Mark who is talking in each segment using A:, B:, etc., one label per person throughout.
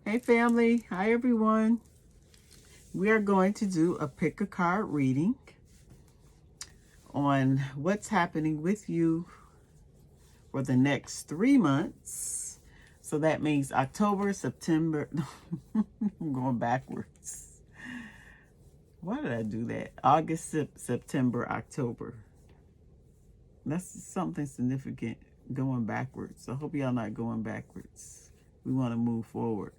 A: Hey family, hi everyone. We are going to do a pick a card reading on what's happening with you for the next 3 months. So that means October, September, I'm going backwards. Why did I do that? August, September, October. That's something significant going backwards. I hope y'all not going backwards. We want to move forward.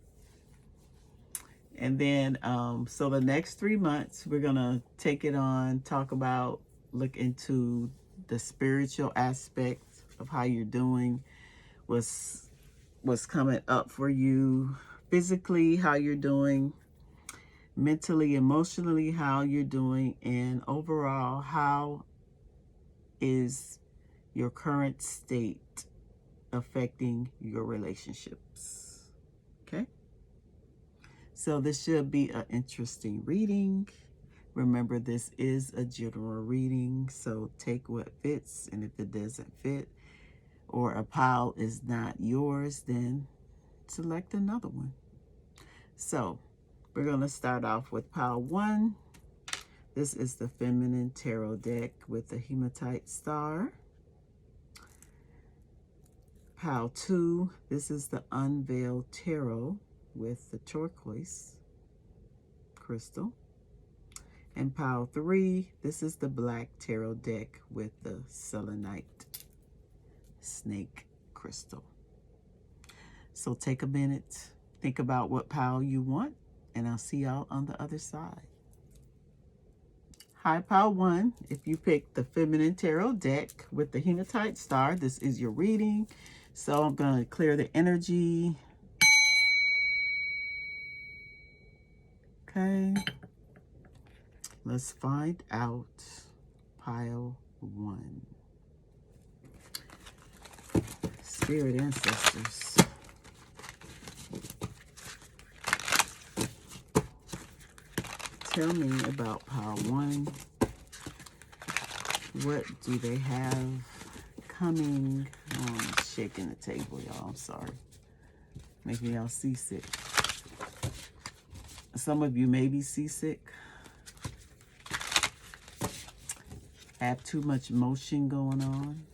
A: And then, so the next 3 months, we're going to take it on, talk about, look into the spiritual aspect of how you're doing, what's coming up for you, physically, how you're doing, mentally, emotionally, how you're doing, and overall, how is your current state affecting your relationships. Okay? So this should be an interesting reading. Remember, this is a general reading, so take what fits, and if it doesn't fit or a pile is not yours, then select another one. So we're going to start off with pile 1. This is the Feminine Tarot deck with the Hematite Star. Pile 2, this is the Unveiled Tarot with the turquoise crystal. And pile 3, this is the Black Tarot deck with the selenite snake crystal. So take a minute, think about what pile you want, and I'll see y'all on the other side. Hi, pile 1. If you picked the Feminine Tarot deck with the Hematite Star, this is your reading. So I'm going to clear the energy. Okay. Let's find out pile 1. Spirit ancestors. Tell me about pile 1. What do they have coming? Oh, I'm shaking the table, y'all. I'm sorry. Making y'all seasick. Some of you may be seasick. Have too much motion going on.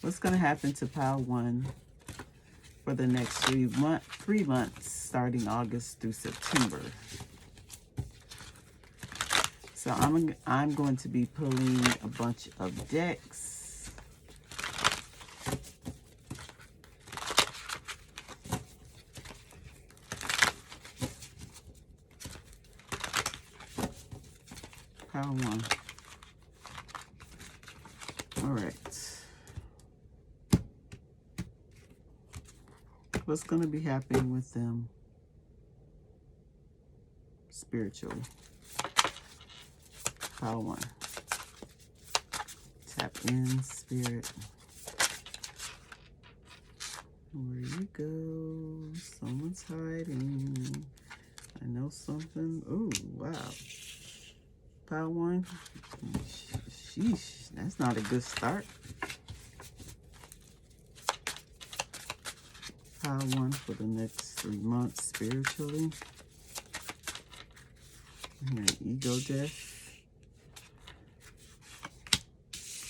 A: What's going to happen to pile 1 for the next 3 months, starting August through September? So I'm going to be pulling a bunch of decks. Pile 1. All right. What's going to be happening with them spiritually? Pile 1. Tap in, spirit. Where you go? Someone's hiding. I know something. Oh, wow. Pile 1. Sheesh, that's not a good start. Pile 1 for the next 3 months spiritually. And ego death.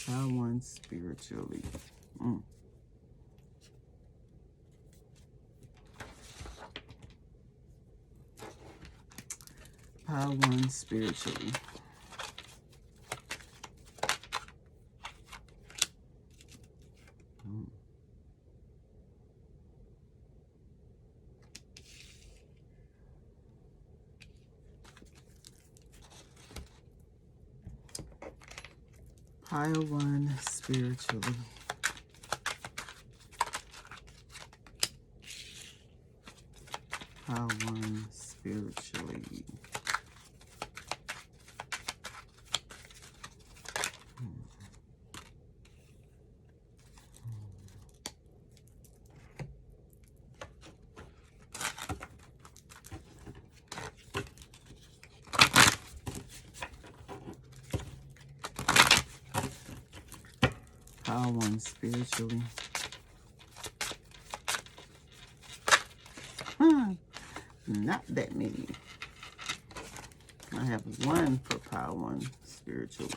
A: Pile 1 spiritually. Pile 1 spiritually. Pile 1 spiritually. Pile 1 spiritually. Pile 1 spiritually. Not that many. I have one for pile one spiritual.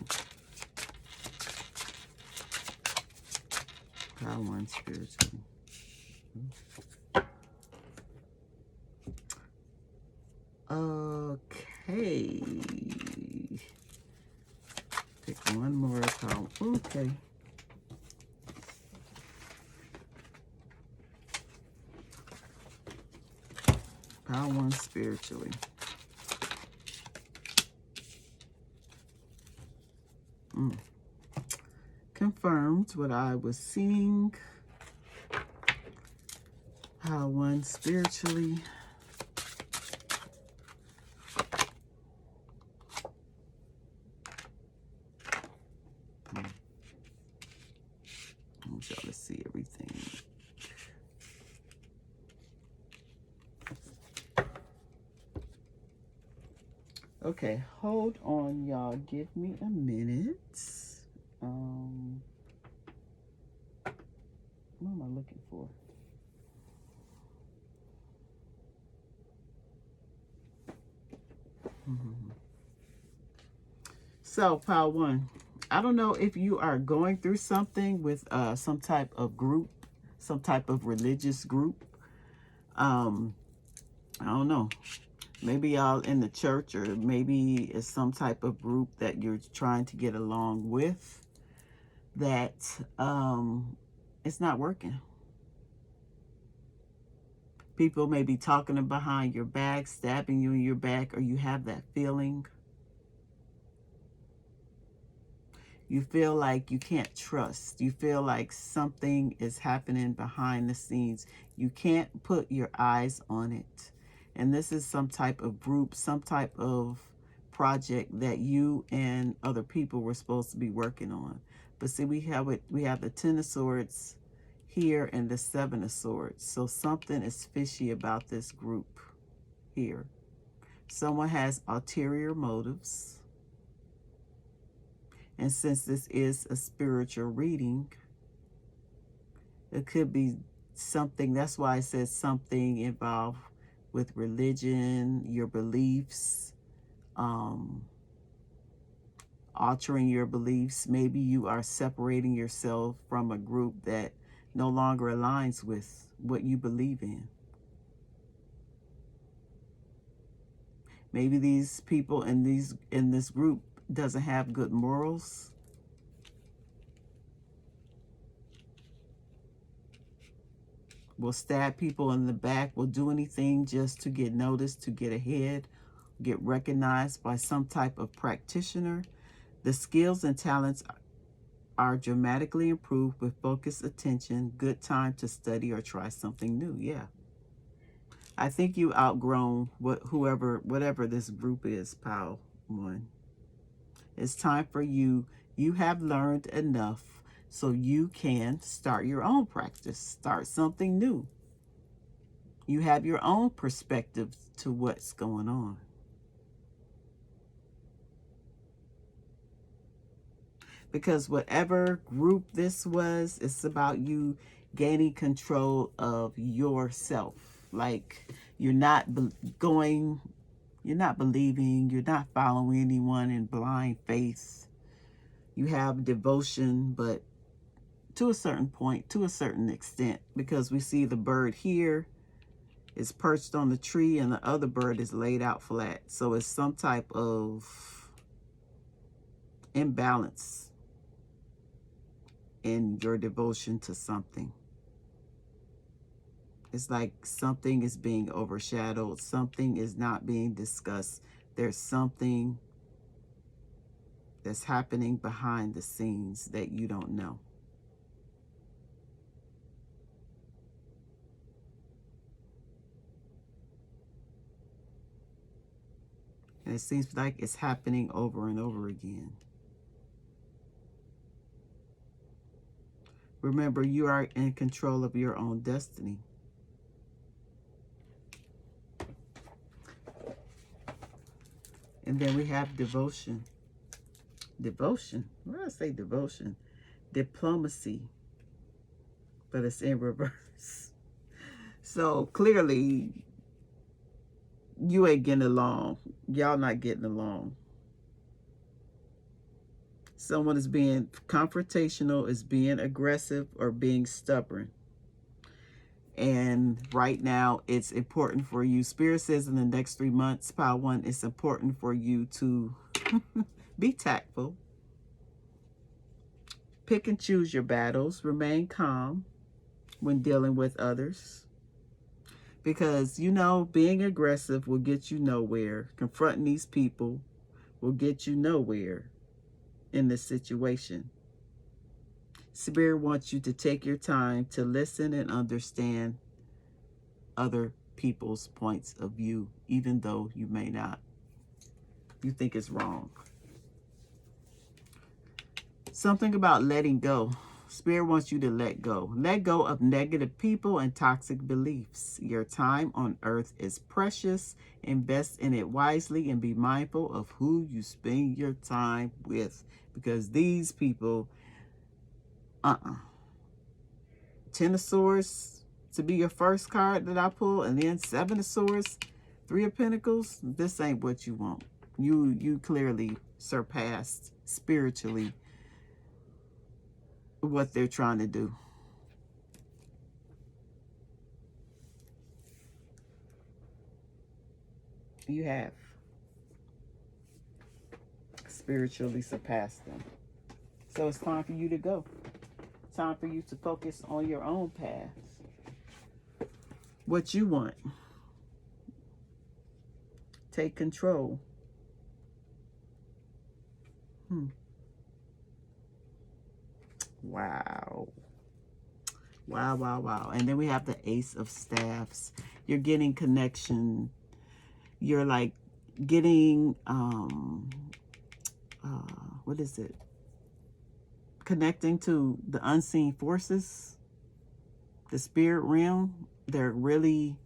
A: Pile one spiritual. Okay. Pick one more pile. Okay. Pile one spiritually. Confirmed what I was seeing. Pile one spiritually. I want y'all to see everything. Okay, hold on, y'all. Give me a minute. What am I looking for? So, pile one. I don't know if you are going through something with some type of group, some type of religious group. I don't know. Maybe y'all in the church, or maybe it's some type of group that you're trying to get along with that it's not working. People may be talking behind your back, stabbing you in your back, or you have that feeling. You feel like you can't trust. You feel like something is happening behind the scenes. You can't put your eyes on it. And this is some type of group, some type of project that you and other people were supposed to be working on. But see, we have the Ten of Swords here and the Seven of Swords. So something is fishy about this group here. Someone has ulterior motives. And since this is a spiritual reading, it could be something. That's why I said something involved with religion, your beliefs, altering your beliefs. Maybe you are separating yourself from a group that no longer aligns with what you believe in. Maybe these people in this group doesn't have good morals. Will stab people in the back, will do anything just to get noticed, to get ahead, get recognized by some type of practitioner. The skills and talents are dramatically improved with focused attention, good time to study or try something new. Yeah. I think you outgrown whatever this group is, pile one. It's time for you. You have learned enough so you can start your own practice, start something new. You have your own perspective to what's going on. Because whatever group this was, it's about you gaining control of yourself. Like you're not believing, you're not following anyone in blind faith. You have devotion, but to a certain point, to a certain extent, because we see the bird here is perched on the tree and the other bird is laid out flat. So it's some type of imbalance in your devotion to something. It's like something is being overshadowed. Something is not being discussed. There's something that's happening behind the scenes that you don't know. And it seems like it's happening over and over again. Remember, you are in control of your own destiny. And then we have devotion. Devotion. Why did I say devotion? Diplomacy. But it's in reverse. So clearly, you ain't getting along. Y'all not getting along. Someone is being confrontational, is being aggressive, or being stubborn. And right now, it's important for you. Spirit says in the next 3 months, Pile 1, it's important for you to be tactful. Pick and choose your battles. Remain calm when dealing with others. Because, you know, being aggressive will get you nowhere. Confronting these people will get you nowhere in this situation. Spirit wants you to take your time to listen and understand other people's points of view, even though you may not. You think it's wrong. Something about letting go. Spirit wants you to let go. Let go of negative people and toxic beliefs. Your time on earth is precious. Invest in it wisely and be mindful of who you spend your time with. Because these people, Ten of Swords to be your first card that I pull, and then Seven of Swords, Three of Pentacles. This ain't what you want. You clearly surpassed spiritually what they're trying to do. You have spiritually surpassed them. So it's time for you to go. Time for you to focus on your own path. What you want. Take control. Wow. Wow, wow, wow. And then we have the Ace of Staffs. You're getting connection. You're like getting, what is it? Connecting to the unseen forces, the spirit realm. They're really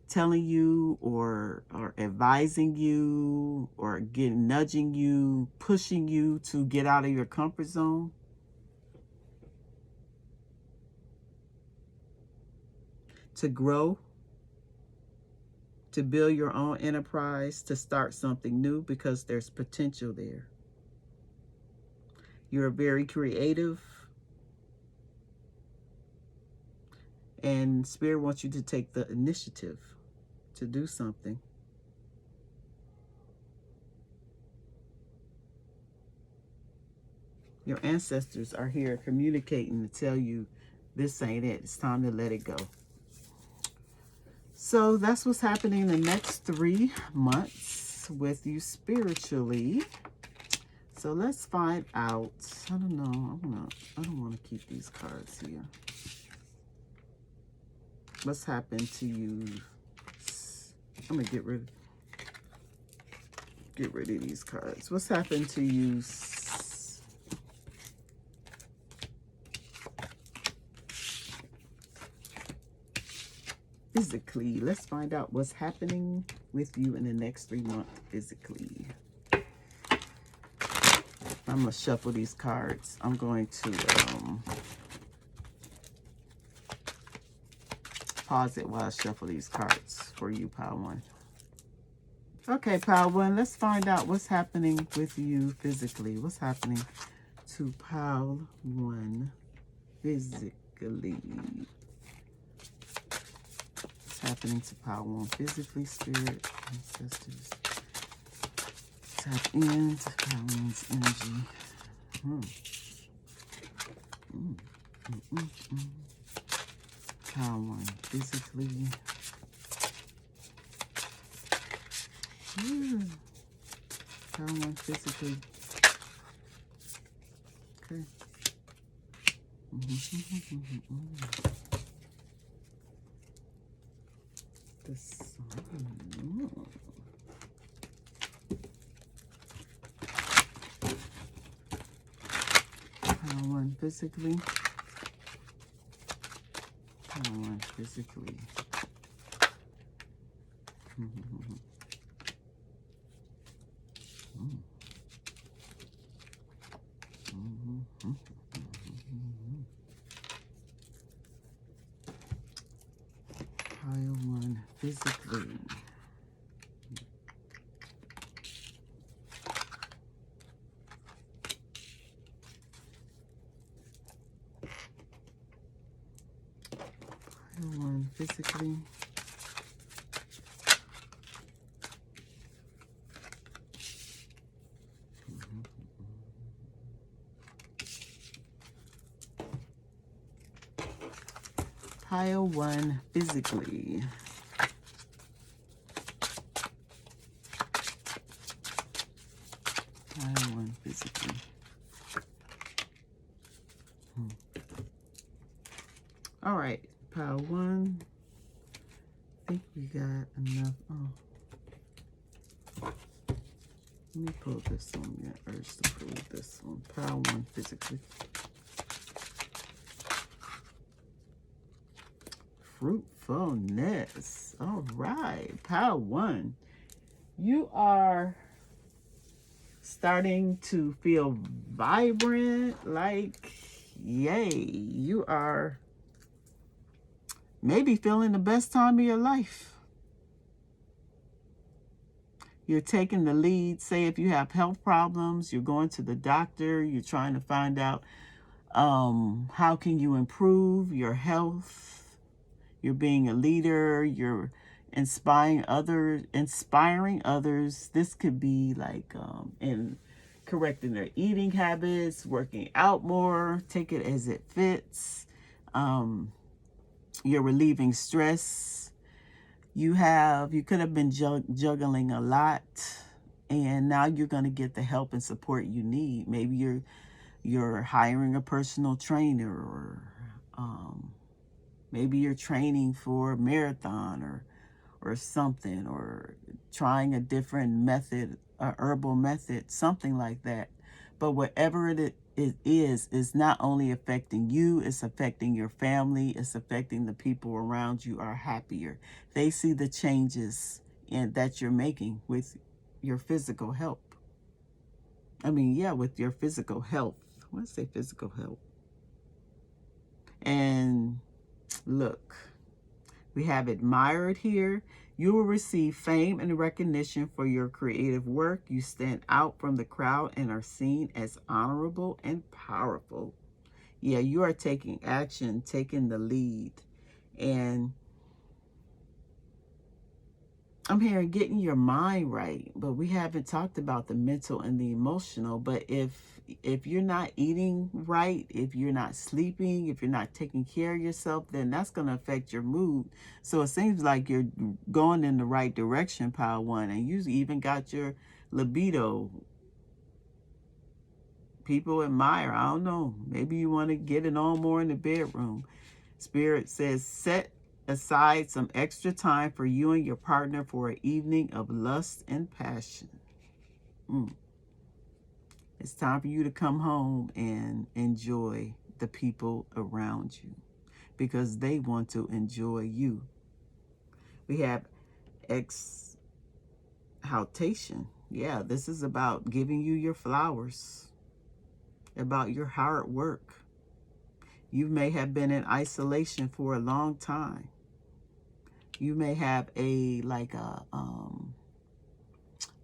A: telling you or advising you or nudging you, pushing you to get out of your comfort zone. To grow, to build your own enterprise, to start something new, because there's potential there. You're very creative, and Spirit wants you to take the initiative to do something. Your ancestors are here communicating to tell you this ain't it. It's time to let it go. So that's what's happening in the next 3 months with you spiritually. So let's find out. I don't know. I don't want to keep these cards here. What's happened to you? I'm gonna get rid of these cards. What's happened to you? Physically. Let's find out what's happening with you in the next 3 months physically. I'm gonna shuffle these cards. I'm going to pause it while I shuffle these cards for you, Pile 1. Okay, Pile 1, let's find out what's happening with you physically. What's happening to Pile 1 physically? What's happening to Pile 1 physically, Spirit, ancestors? Tap into Pile 1's energy. Pile 1 physically. Pile 1 physically. Okay. The sun. Pile 1 physically. Pile 1 physically. Pile 1 physically. physically. Pile 1 physically. Pile 1 physically. All right, pile 1. I think we got enough. Oh, let me pull this one. Yeah, urge to pull this one. Pile 1 physically. Fruitfulness. All right, pile 1. You are starting to feel vibrant, like, yay. You are maybe feeling the best time of your life. You're taking the lead. Say if you have health problems, you're going to the doctor, you're trying to find out how can you improve your health. You're being a leader, you're inspiring others. This could be like in correcting their eating habits, working out more, take it as it fits. You're relieving stress. You could have been juggling a lot, and now you're going to get the help and support you need. Maybe you're hiring a personal trainer, or maybe you're training for a marathon or something, or trying a different method, a herbal method, something like that. But whatever it is not only affecting you, it's affecting your family, it's affecting the people around you are happier. They see the changes that you're making with your physical health. With your physical health. I want to say physical health. And look, we have admired here. You will receive fame and recognition for your creative work. You stand out from the crowd and are seen as honorable and powerful. Yeah, you are taking action, taking the lead. And I'm hearing getting your mind right, but we haven't talked about the mental and the emotional. But if you're not eating right, if you're not sleeping, if you're not taking care of yourself, then that's going to affect your mood. So it seems like you're going in the right direction, pile 1, and you even got your libido. People admire. I don't know. Maybe you want to get it on more in the bedroom. Spirit says, set aside some extra time for you and your partner for an evening of lust and passion. It's time for you to come home and enjoy the people around you, because they want to enjoy you. We have exaltation. Yeah, this is about giving you your flowers, about your hard work. You may have been in isolation for a long time. You may have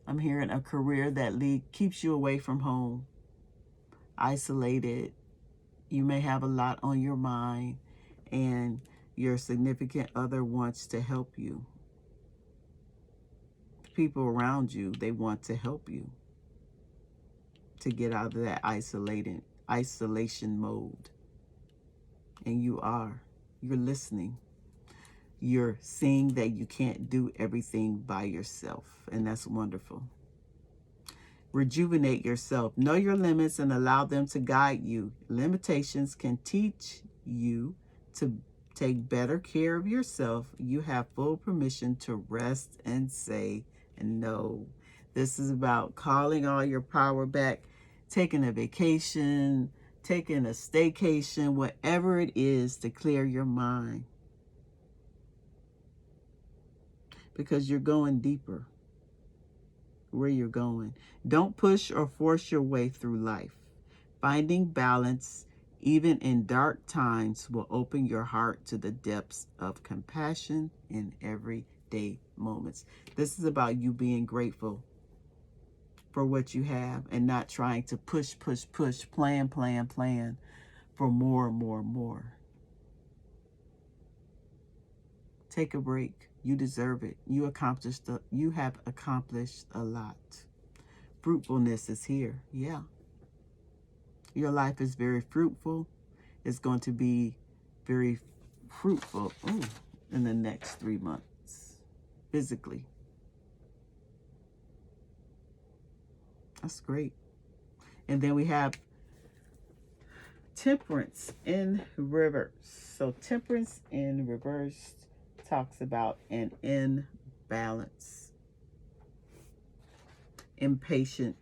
A: I'm hearing a career that keeps you away from home, isolated. You may have a lot on your mind, and your significant other wants to help you. People around you, they want to help you to get out of that isolation mode. And you're listening. You're seeing that you can't do everything by yourself, and that's wonderful. Rejuvenate yourself. Know your limits and allow them to guide you. Limitations can teach you to take better care of yourself. You have full permission to rest and say no. This is about calling all your power back, taking a vacation, taking a staycation, whatever it is to clear your mind. Because you're going deeper where you're going. Don't push or force your way through life. Finding balance, even in dark times, will open your heart to the depths of compassion in everyday moments. This is about you being grateful for what you have and not trying to push, plan for more and more and more. Take a break. You deserve it. You have accomplished a lot. Fruitfulness is here. Yeah. Your life is very fruitful. It's going to be very fruitful in the next 3 months. Physically. That's great. And then we have Temperance in reverse. So Temperance in reverse talks about an imbalance. Impatient.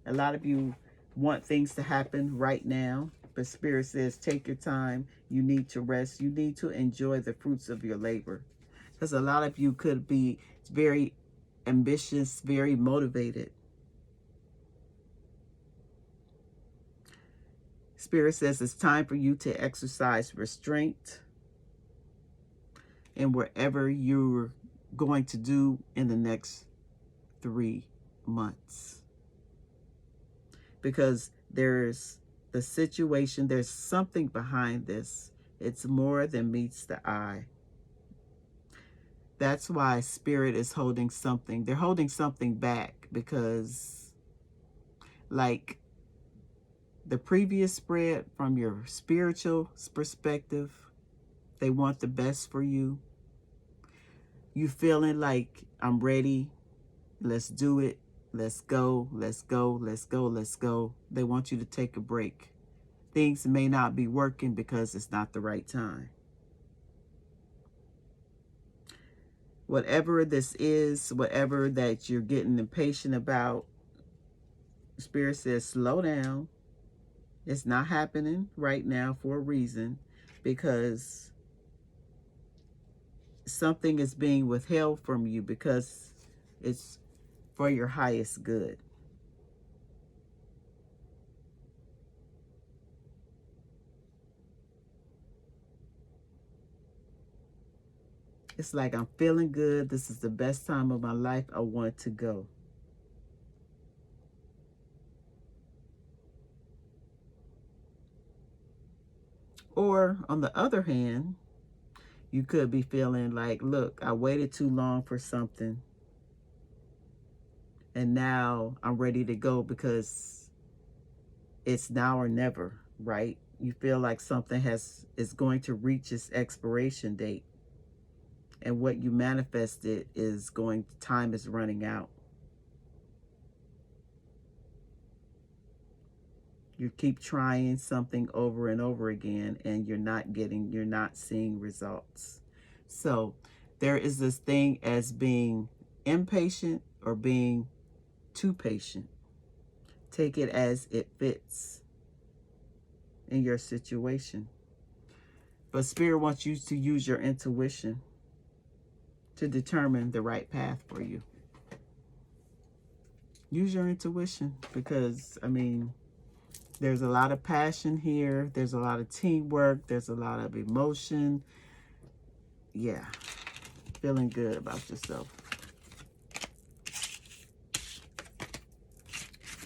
A: A lot of you want things to happen right now, but Spirit says take your time. You need to rest. You need to enjoy the fruits of your labor. Because a lot of you could be very ambitious, very motivated. Spirit says it's time for you to exercise restraint in whatever you're going to do in the next 3 months. Because there's the situation, there's something behind this. It's more than meets the eye. That's why Spirit is holding something. They're holding something back because, like the previous spread, from your spiritual perspective, they want the best for you. You feeling like, I'm ready. Let's do it. Let's go. Let's go. Let's go. Let's go. They want you to take a break. Things may not be working because it's not the right time. Whatever this is, whatever that you're getting impatient about, Spirit says slow down. It's not happening right now for a reason, because something is being withheld from you because it's for your highest good. It's like, I'm feeling good. This is the best time of my life. I want to go. Or on the other hand, you could be feeling like, look, I waited too long for something, and now I'm ready to go because it's now or never, right? You feel like something is going to reach its expiration date, and what you manifested time is running out. You keep trying something over and over again, and you're not seeing results. So there is this thing as being impatient or being too patient. Take it as it fits in your situation. But Spirit wants you to use your intuition to determine the right path for you. Use your intuition, because, I mean, there's a lot of passion here. There's a lot of teamwork. There's a lot of emotion. Yeah. Feeling good about yourself.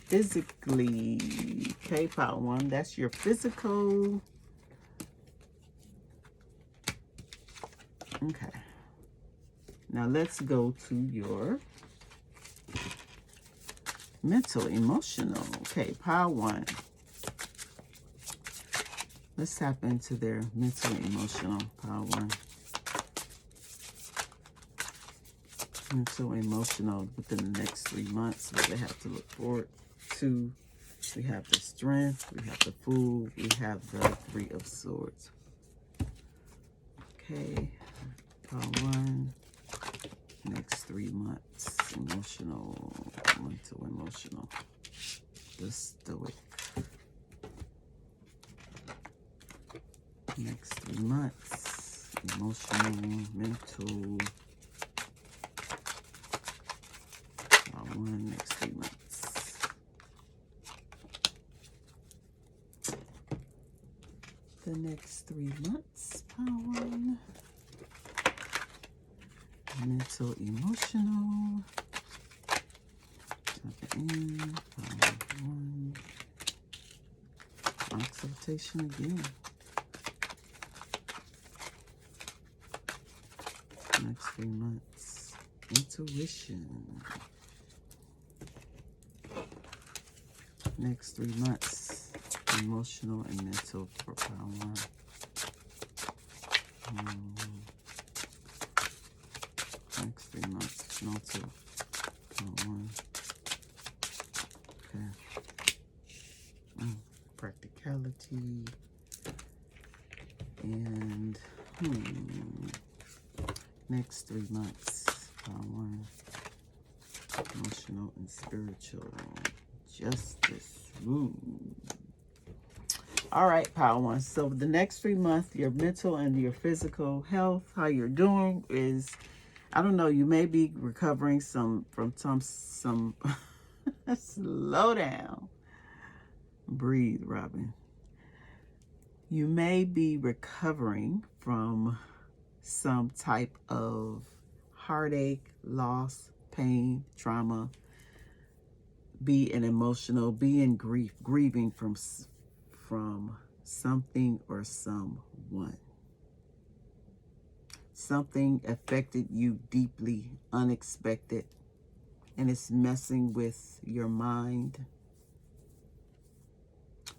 A: Physically, okay, part 1. That's your physical. Okay. Now let's go to your mental, emotional. Okay, part 1. Let's tap into their mental, emotional, part 1. Mental, emotional within the next 3 months, what they have to look forward to. We have the Strength, we have the Fool, we have the 3 of Swords. Okay, part 1. Next 3 months, emotional, mental, emotional. The Stoic. Next 3 months, emotional, mental. Part 1, next 3 months. The next 3 months, part 1. Mental, emotional. Part 1. Exaltation again. Next 3 months. Intuition. Next 3 months. Emotional and mental for Power 1. Next 3 months. Mental. Power 1. Okay. Practicality. And next 3 months. Power 1. Emotional and spiritual. Justice. Ooh. All right, Power 1. So the next 3 months, your mental and your physical health, how you're doing is, I don't know, you may be recovering from some slow down. Breathe, Robin. You may be recovering from some type of heartache, loss, pain, trauma, be an emotional, be in grief, grieving from something or someone. Something affected you deeply, unexpected, and it's messing with your mind.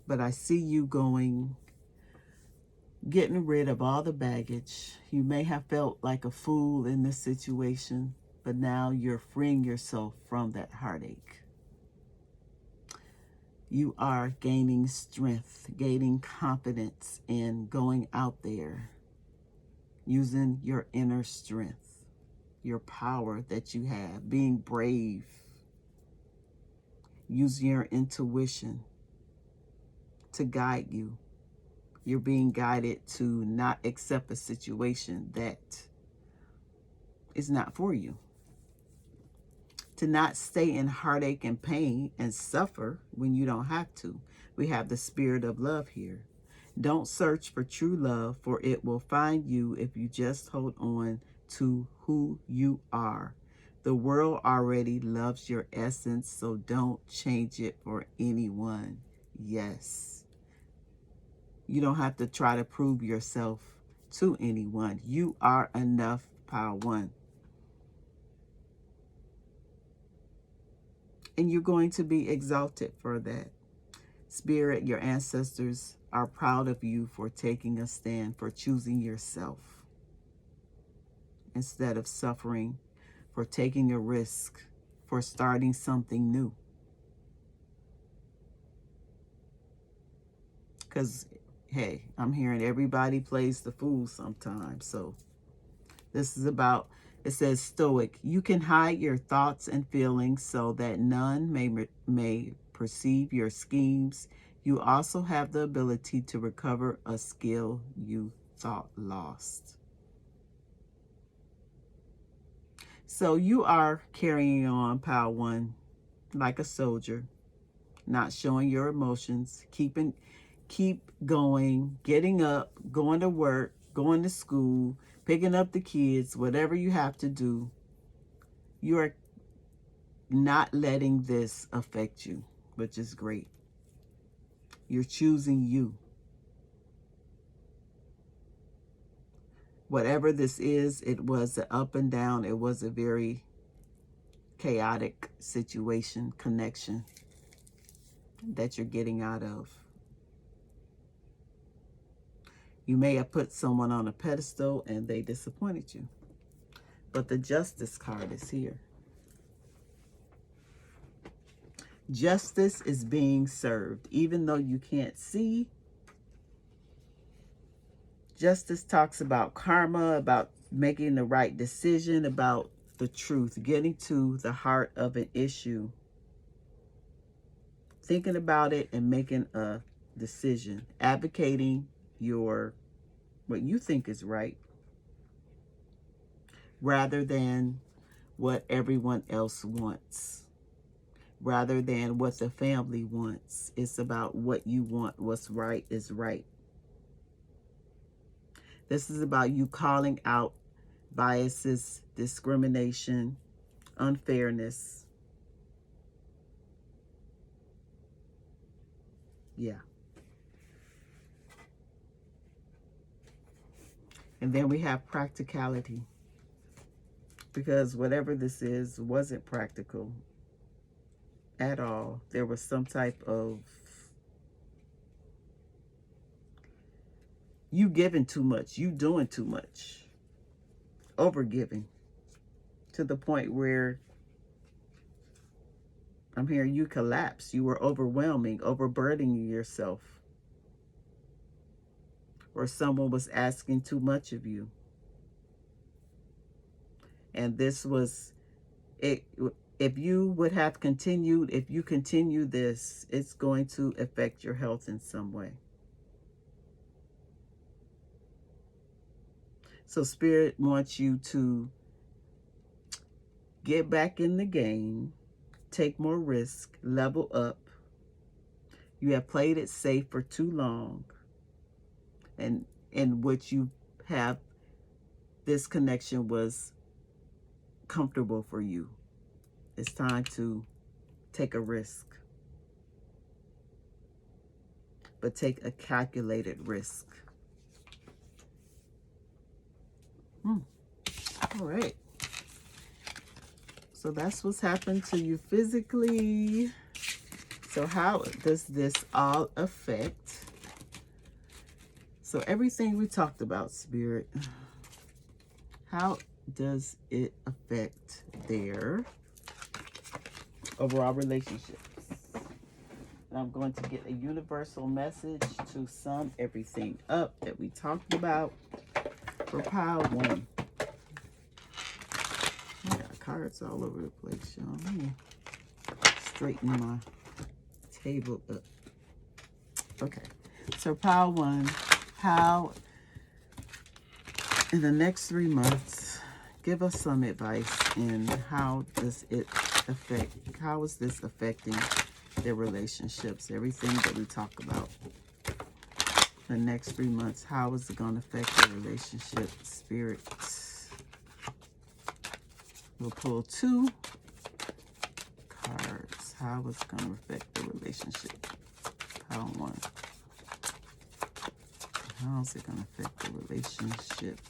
A: But I see you getting rid of all the baggage. You may have felt like a fool in this situation, but now you're freeing yourself from that heartache. You are gaining strength, gaining confidence in going out there, using your inner strength, your power that you have, being brave, using your intuition to guide you. You're being guided to not accept a situation that is not for you. To not stay in heartache and pain and suffer when you don't have to. We have the spirit of love here. Don't search for true love, for it will find you if you just hold on to who you are. The world already loves your essence, so don't change it for anyone. Yes. You don't have to try to prove yourself to anyone. You are enough, Power 1. And you're going to be exalted for that. Spirit, your ancestors are proud of you for taking a stand, for choosing yourself instead of suffering, for taking a risk, for starting something new. Because, hey, I'm hearing everybody plays the fool sometimes. So this is about, it says stoic. You can hide your thoughts and feelings so that none may perceive your schemes. You also have the ability to recover a skill you thought lost. So you are carrying on, Power 1, like a soldier, not showing your emotions, keep going, getting up, going to work, going to school, picking up the kids, whatever you have to do. You are not letting this affect you, which is great. You're choosing you. Whatever this is, it was an up and down. It was a very chaotic situation, connection that you're getting out of. You may have put someone on a pedestal and they disappointed you. But the Justice card is here. Justice is being served. Even though you can't see, justice talks about karma, about making the right decision, about the truth, getting to the heart of an issue, thinking about it and making a decision, advocating what you think is right, rather than what everyone else wants, rather than what the family wants. It's about what you want. What's right is right. This is about you calling out biases, discrimination, unfairness. Yeah. And then we have practicality. because whatever this is wasn't practical at all. There was some type of you giving too much, you doing too much, over giving to the point where I'm hearing you collapse. You were overwhelming, overburdening yourself, or someone was asking too much of you. And this was it. If you would have continued, if you continue this, it's going to affect your health in some way. So Spirit wants you to get back in the game, take more risk, level up. You have played it safe for too long. And in which you have, this connection was comfortable for you. It's time to take a risk. But take a calculated risk. All right. So that's what's happened to you physically. So how does this all affect? So everything we talked about, Spirit, how does it affect their overall relationships? And I'm going to get a universal message to sum everything up that we talked about for pile 1. I got cards all over the place, y'all. Let me straighten my table up. Okay, so pile 1, how in the next 3 months, give us some advice in how does it affect, how is this affecting their relationships, everything that we talk about. The next 3 months, how is it going to affect their relationship, Spirit? We'll pull 2 cards. How is it going to affect the relationship? Pile 1. How is it going to affect the relationship?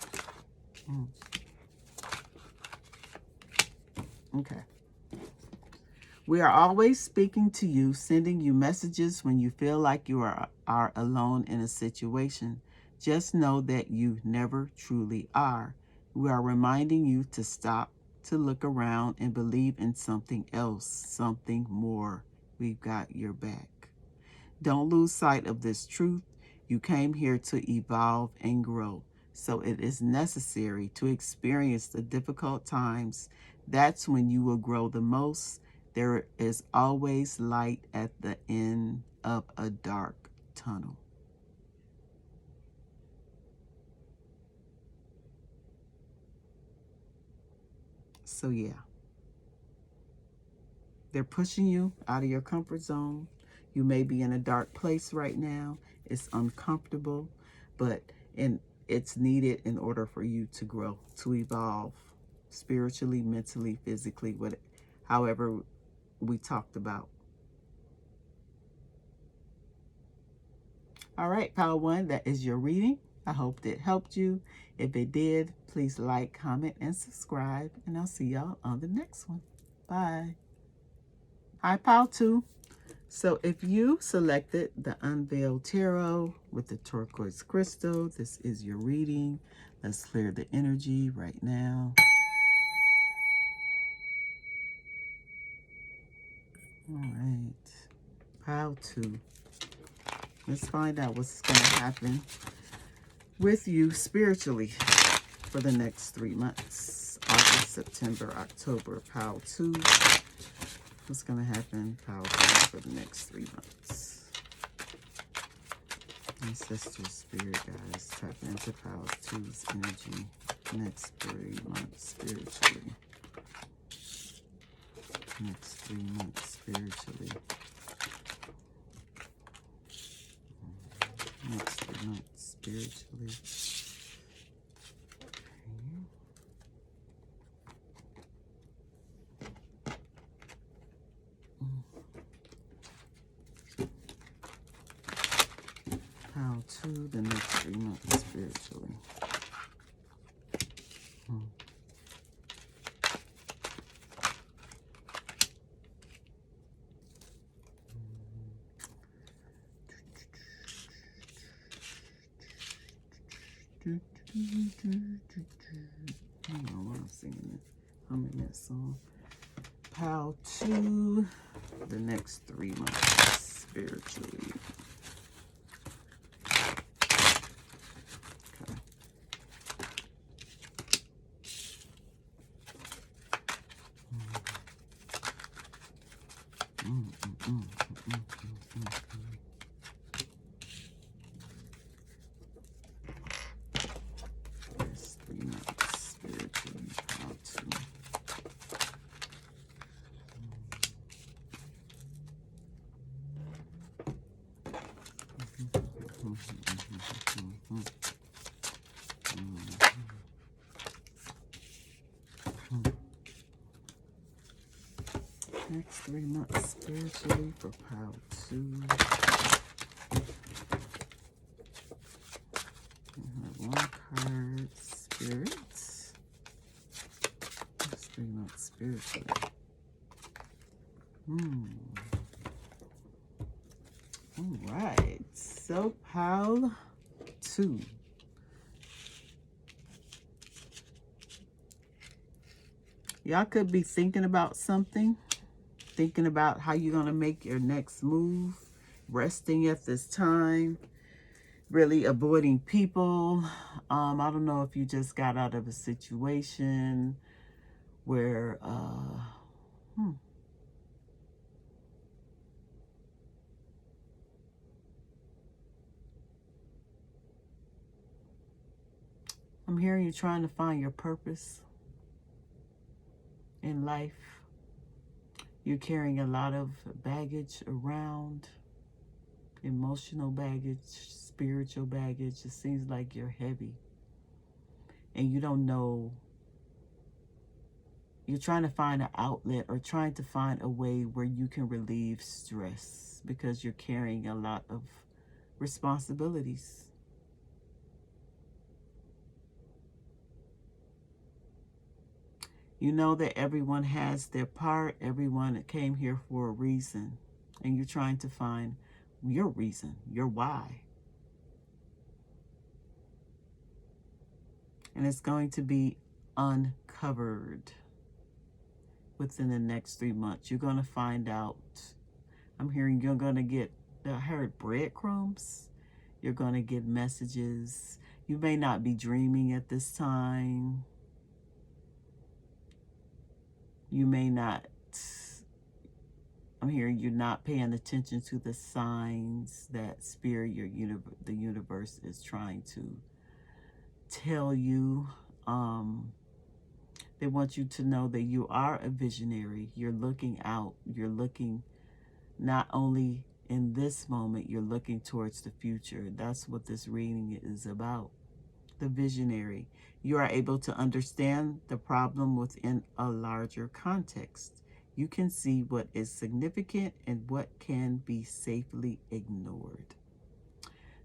A: Okay. We are always speaking to you, sending you messages when you feel like you are alone in a situation. Just know that you never truly are. We are reminding you to stop, to look around and believe in something else, something more. We've got your back. Don't lose sight of this truth. You came here to evolve and grow. So it is necessary to experience the difficult times. That's when you will grow the most. There is always light at the end of a dark tunnel. So yeah, they're pushing you out of your comfort zone. You may be in a dark place right now. It's uncomfortable, but it's needed in order for you to grow, to evolve spiritually, mentally, physically, however we talked about. All right, pile 1, that is your reading. I hope that helped you. If it did, please like, comment, and subscribe, and I'll see y'all on the next one. Bye. Hi, pile 2. So if you selected the Unveiled Tarot with the turquoise crystal, this is your reading. Let's clear the energy right now. All right, pile 2. Let's find out what's going to happen with you spiritually for the next 3 months. August, September, October, pile 2. What's going to happen, pile 2, for the next 3 months? Ancestral spirit guys, tap into pile 2's energy next 3 months spiritually. Next 3 months spiritually. Next 3 months spiritually. Pile 2, the next 3 months spiritually. permanence on pile 2, the next 3 months spiritually. Okay. Next 3 months spiritually, pile 2. Next 3 months spiritually for pile 2. We have 1 card, spirits. Next 3 months spiritually. All right, so pile 2. Y'all could be thinking about something, thinking about how you're going to make your next move, resting at this time, really avoiding people. I don't know if you just got out of a situation where, I'm hearing you trying to find your purpose in life. You're carrying a lot of baggage around, emotional baggage, spiritual baggage. It seems like you're heavy and you don't know. You're trying to find an outlet or trying to find a way where you can relieve stress because you're carrying a lot of responsibilities. You know that everyone has their part. Everyone came here for a reason. And you're trying to find your reason, your why. And it's going to be uncovered within the next 3 months. You're going to find out. I'm hearing you're going to get, I heard breadcrumbs. You're going to get messages. You may not be dreaming at this time. You may not, I'm hearing you're not paying attention to the signs that spirit, the universe is trying to tell you. They want you to know that you are a visionary. You're looking out. You're looking not only in this moment, you're looking towards the future. That's what this reading is about. The visionary. You are able to understand the problem within a larger context. You can see what is significant and what can be safely ignored.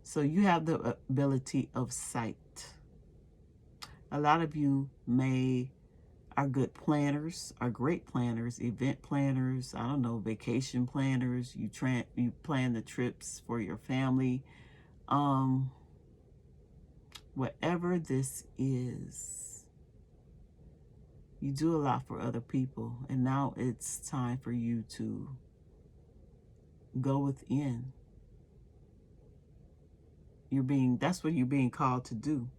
A: So you have the ability of sight. A lot of you are good planners, are great planners, event planners, I don't know, vacation planners. You plan the trips for your family. Whatever this is, you do a lot for other people, and now it's time for you to go within. That's what you're being called to do.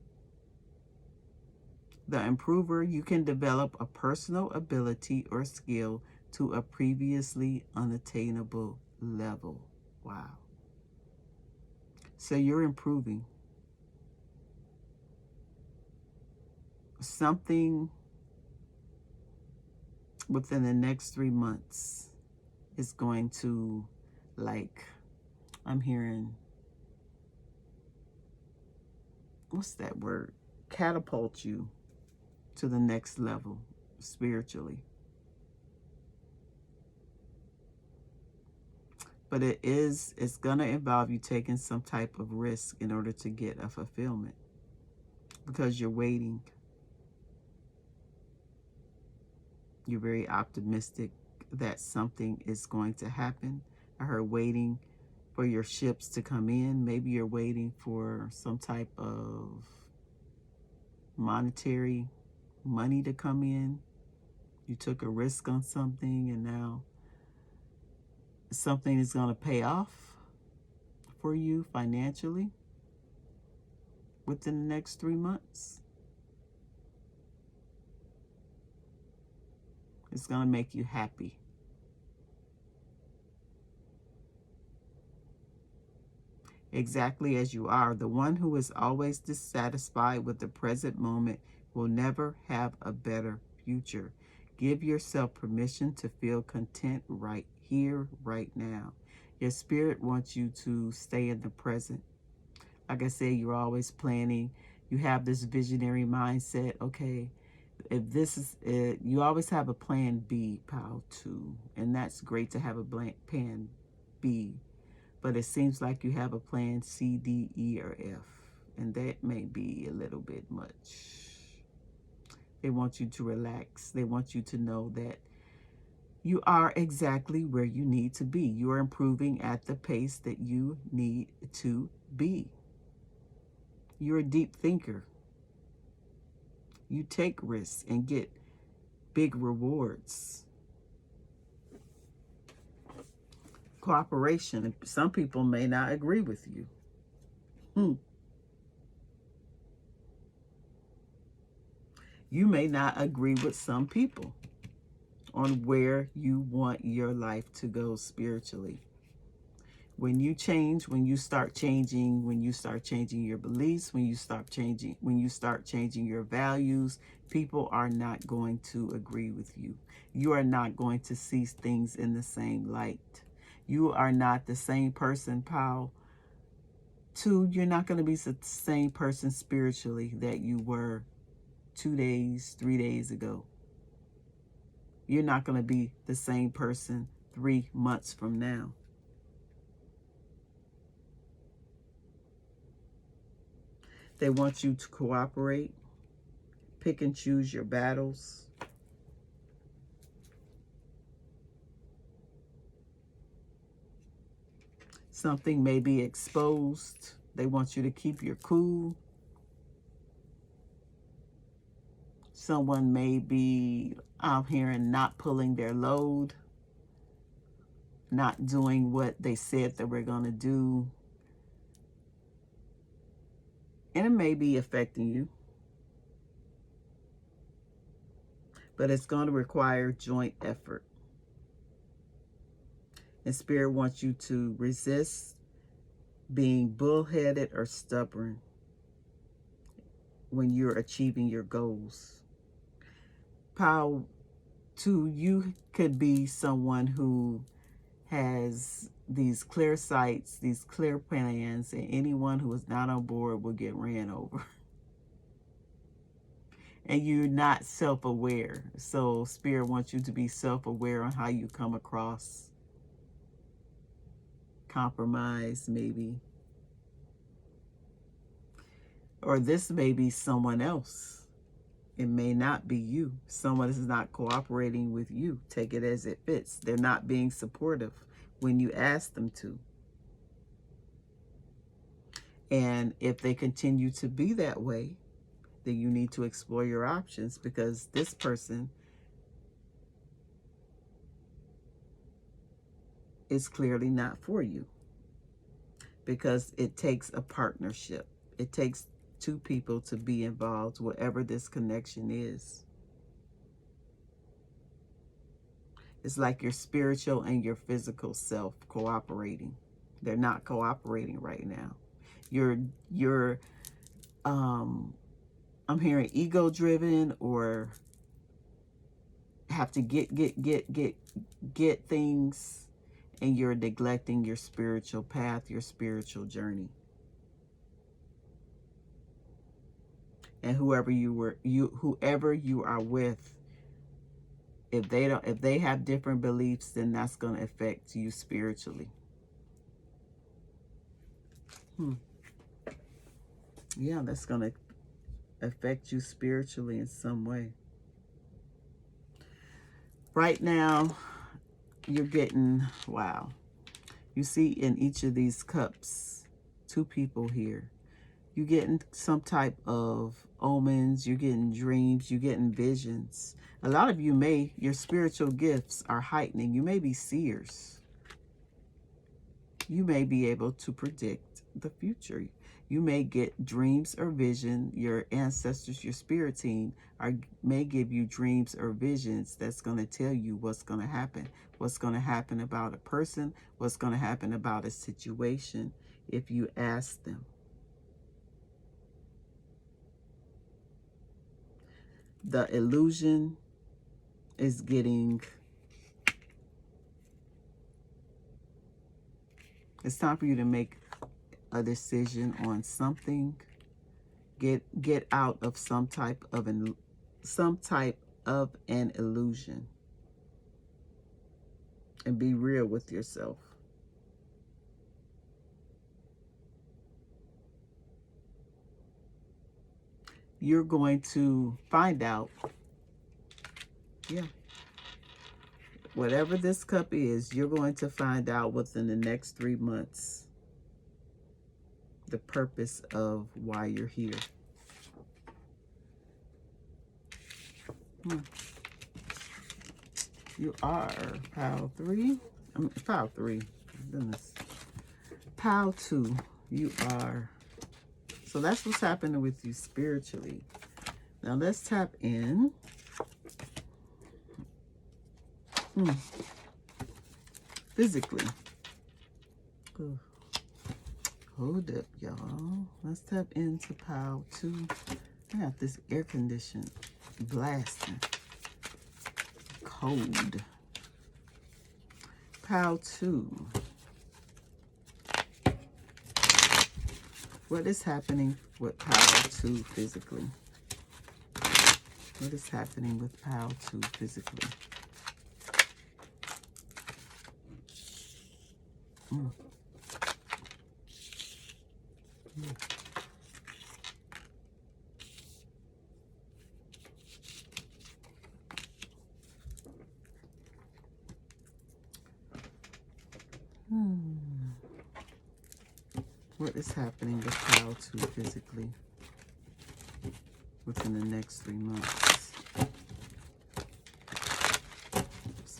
A: The improver, you can develop a personal ability or skill to a previously unattainable level. Wow. So you're improving. Something within the next 3 months is going to, like, I'm hearing, what's that word? Catapult you to the next level spiritually. But it's going to involve you taking some type of risk in order to get a fulfillment, because you're waiting. You're very optimistic that something is going to happen. I heard waiting for your ships to come in. Maybe you're waiting for some type of money to come in. You took a risk on something, and now something is going to pay off for you financially within the next 3 months. It's going to make you happy. Exactly as you are. The one who is always dissatisfied with the present moment will never have a better future. Give yourself permission to feel content right here, right now. Your spirit wants you to stay in the present. Like I said, you're always planning. You have this visionary mindset. Okay, if this is it, you always have a plan B, pal, too. And that's great to have a plan B. But it seems like you have a plan C, D, E, or F. And that may be a little bit much. They want you to relax. They want you to know that you are exactly where you need to be. You are improving at the pace that you need to be. You're a deep thinker. You take risks and get big rewards. Cooperation. Some people may not agree with you. You may not agree with some people on where you want your life to go spiritually. When you change, when you start changing your beliefs, when you start changing your values, people are not going to agree with you. You are not going to see things in the same light. You are not the same person, pal. Two, you're not going to be the same person spiritually that you were 2 days, 3 days ago. You're not going to be the same person 3 months from now. They want you to cooperate, pick and choose your battles. Something may be exposed. They want you to keep your cool. Someone may be out here and not pulling their load, not doing what they said they were going to do. And it may be affecting you. But it's going to require joint effort. And Spirit wants you to resist being bullheaded or stubborn when you're achieving your goals. Power to you could be someone who has these clear sights, these clear plans, and anyone who is not on board will get ran over. And you're not self-aware. So Spirit wants you to be self-aware on how you come across. Compromise, maybe. Or this may be someone else. It may not be you. Someone is not cooperating with you. Take it as it fits. They're not being supportive when you ask them to. And if they continue to be that way, then you need to explore your options, because this person is clearly not for you. Because it takes a partnership. It takes two people to be involved, whatever this connection is. It's like your spiritual and your physical self cooperating. They're not cooperating right now. You're I'm hearing ego driven, or have to get things, and you're neglecting your spiritual path, your spiritual journey. And whoever you are with, if they have different beliefs, then that's going to affect you spiritually. Yeah, that's going to affect you spiritually in some way. Right now, you're getting, wow. You see in each of these cups, two people here. You're getting some type of omens, you're getting dreams, you're getting visions. A lot of you your spiritual gifts are heightening. You may be seers. You may be able to predict the future. You may get dreams or vision. Your ancestors, your spirit team may give you dreams or visions that's going to tell you what's going to happen. What's going to happen about a person. What's going to happen about a situation if you ask them. The illusion is getting... It's time for you to make a decision on something. Get out of some type of an illusion, and be real with yourself. You're going to find out, whatever this cup is, you're going to find out within the next 3 months the purpose of why you're here. You are pile 3. Pile 3. Goodness. Pile 2. You are. So that's what's happening with you spiritually. Now let's tap in. Physically. Ugh. Hold up, y'all. Let's tap into pile 2. I got this air conditioned blasting. Cold. Pile 2. What is happening with pile 2 physically? What is happening with pile 2 physically? What is happening with pile 2 physically within the next 3 months?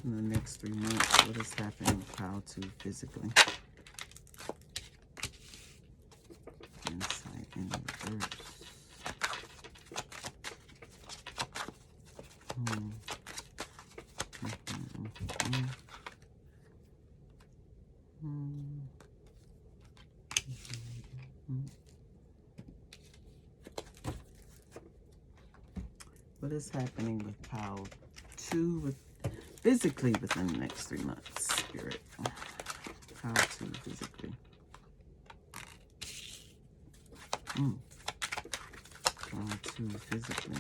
A: In the next 3 months, what is happening with pile 2 physically? Insight in reverse. What is happening with pile 2 physically within the next 3 months, Spirit? Pile 2 physically. Pile 2 physically.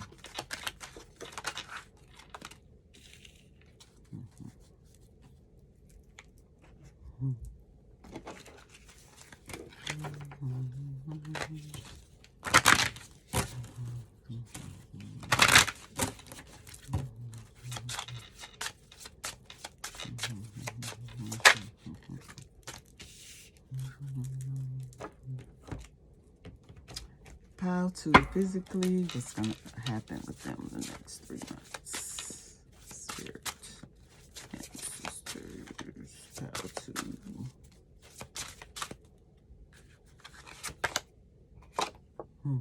A: Pile 2 physically, what's going to happen with them in the next 3 months? Spirit, ancestors, pile 2.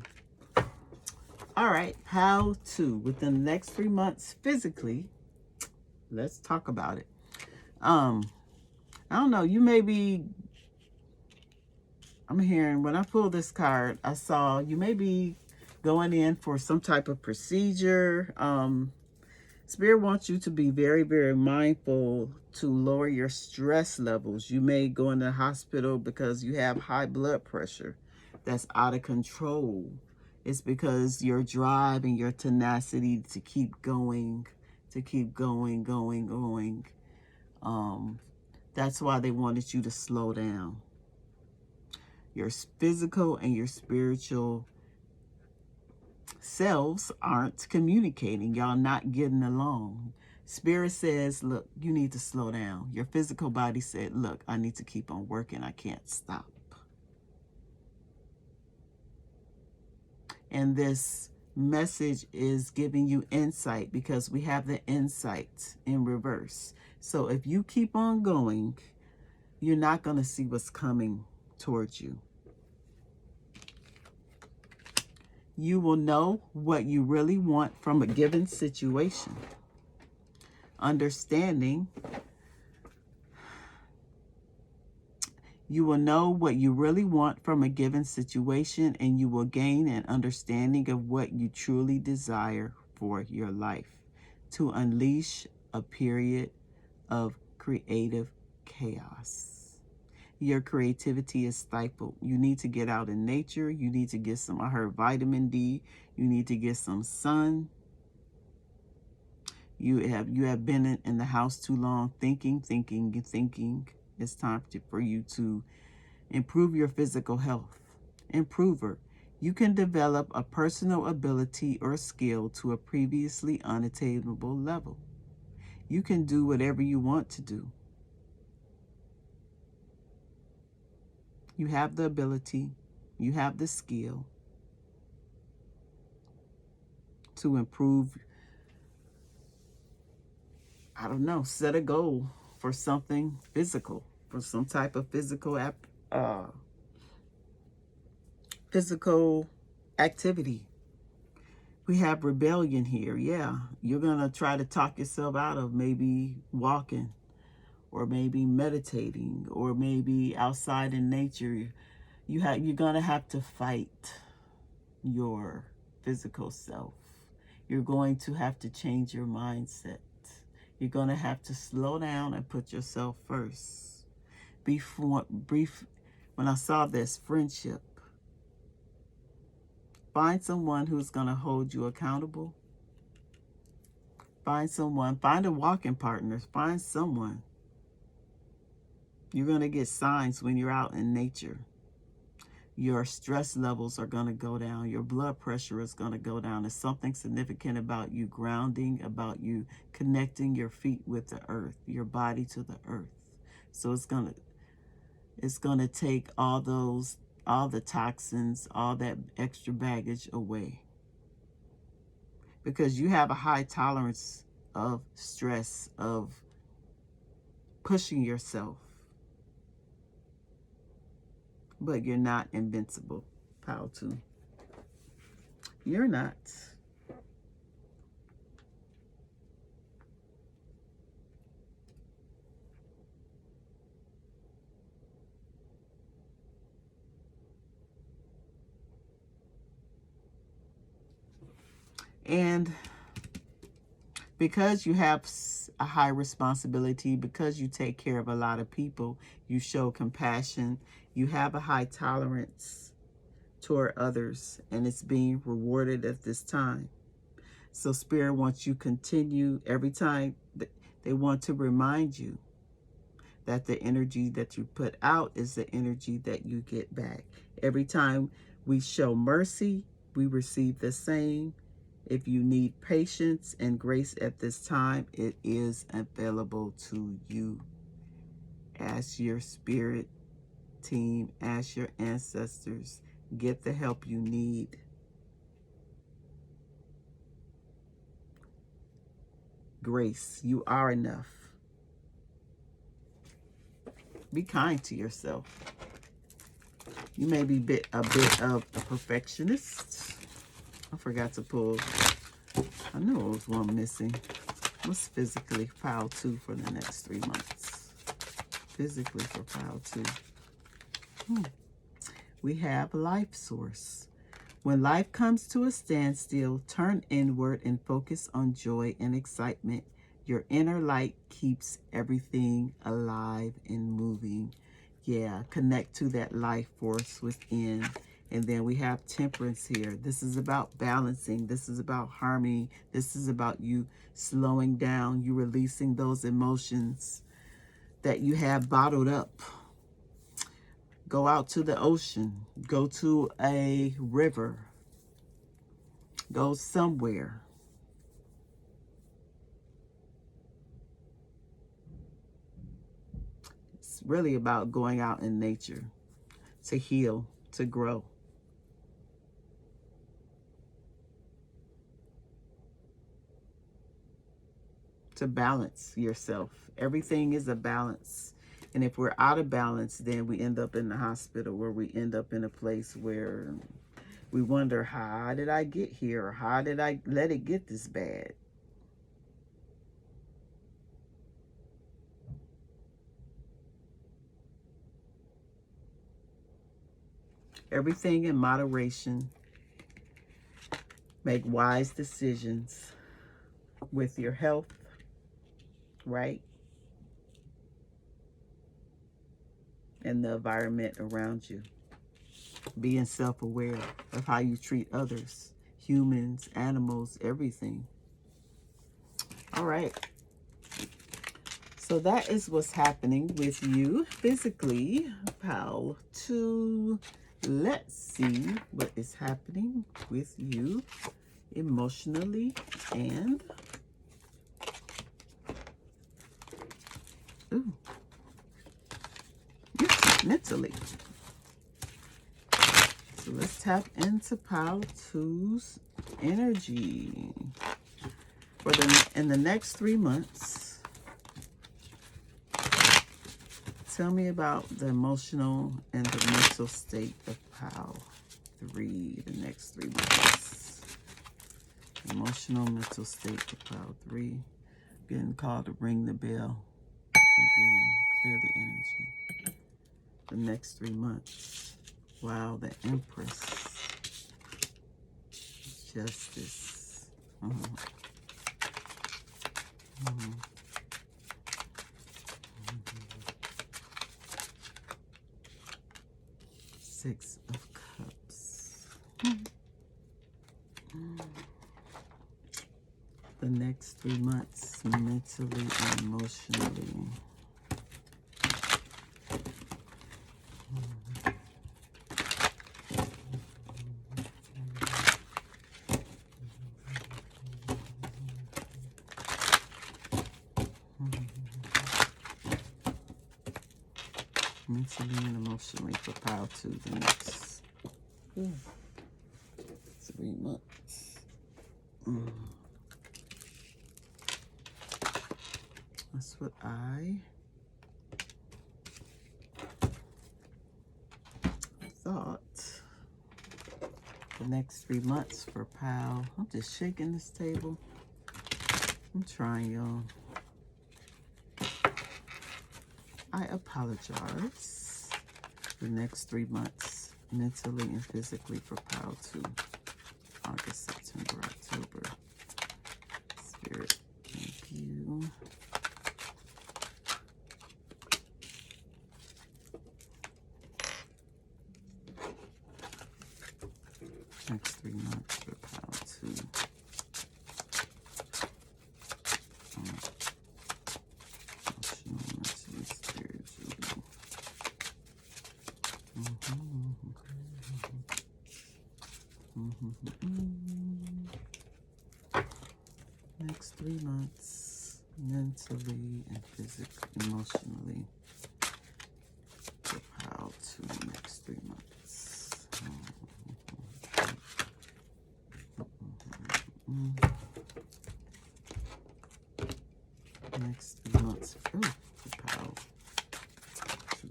A: All right, pile 2 within the next 3 months physically. Let's talk about it. I don't know, you may be... I'm hearing, when I pulled this card, I saw you may be going in for some type of procedure. Spirit wants you to be very, very mindful to lower your stress levels. You may go in the hospital because you have high blood pressure that's out of control. It's because your drive and your tenacity to keep going, going. That's why they wanted you to slow down. Your physical and your spiritual selves aren't communicating. Y'all not getting along. Spirit says, look, you need to slow down. Your physical body said, look, I need to keep on working. I can't stop. And this message is giving you insight, because we have the insight in reverse. So if you keep on going, you're not going to see what's coming towards you. You will know what you really want from a given situation. Understanding. You will know what you really want from a given situation, and you will gain an understanding of what you truly desire for your life, to unleash a period of creative chaos. Your creativity is stifled. You need to get out in nature. You need to get some, I heard, vitamin D. You need to get some sun. You have been in the house too long, thinking. It's time for you to improve your physical health. Improver. You can develop a personal ability or skill to a previously unattainable level. You can do whatever you want to do. You have the ability, you have the skill to improve. I don't know, set a goal for something physical, for some type of physical activity. We have rebellion here. Yeah, you're going to try to talk yourself out of maybe walking, or maybe meditating, or maybe outside in nature. You're going to have to fight your physical self. You're going to have to change your mindset. You're going to have to slow down and put yourself first. When I saw this, friendship. Find someone who's going to hold you accountable. Find a walking partner. Find someone. You're going to get signs when you're out in nature. Your stress levels are going to go down. Your blood pressure is going to go down. There's something significant about you grounding, about you connecting your feet with the earth, your body to the earth. So it's going to take all the toxins, all that extra baggage away. Because you have a high tolerance of stress, of pushing yourself. But you're not invincible. Pile 2. You're not. And because you have a high responsibility, because you take care of a lot of people, you show compassion, you have a high tolerance toward others, and it's being rewarded at this time. So Spirit wants you to continue. Every time they want to remind you that the energy that you put out is the energy that you get back. Every time we show mercy, we receive the same. If you need patience and grace at this time, it is available to you. Ask your spirit team, ask your ancestors, get the help you need. Grace, you are enough. Be kind to yourself. You may be a bit of a perfectionist. I forgot to pull. I knew there was one missing. What's physically pile 2 for the next 3 months? Physically for pile 2. We have life source. When life comes to a standstill, turn inward and focus on joy and excitement. Your inner light keeps everything alive and moving. Yeah, connect to that life force within. And then we have temperance here. This is about balancing. This is about harmony. This is about you slowing down, you releasing those emotions that you have bottled up. Go out to the ocean. Go to a river. Go somewhere. It's really about going out in nature to heal, to grow. to balance yourself. Everything is a balance. And if we're out of balance, then we end up in the hospital, where we end up in a place where we wonder, how did I get here? Or how did I let it get this bad? Everything in moderation. Make wise decisions with your health, right? And the environment around you. Being self-aware of how you treat others, humans, animals, everything. All right. So that is what's happening with you physically, pal 2. Let's see what is happening with you emotionally and mentally. So let's tap into pile 2's energy for in the next 3 months. Tell me about the emotional and the mental state of pile 3 the next 3 months. Emotional, mental state of pile 3. Getting called to ring the bell again. Clear the energy. The next 3 months. Wow, the Empress. Justice. Six of Cups. The next 3 months, mentally and emotionally. Mentally and emotionally for pile 2 the next 3 months. That's what I thought. The next 3 months for pile. I'm just shaking this table. I'm trying, y'all. I apologize. The next 3 months, mentally and physically for pile 2. August, September, October. Spirit, thank you. Next 3 months for pile 2. Emotional, mentally, spiritually. Next 3 months, mentally and physically, emotionally. For pile 2, next 3 months. Next 3 months. Oh, for pile 2.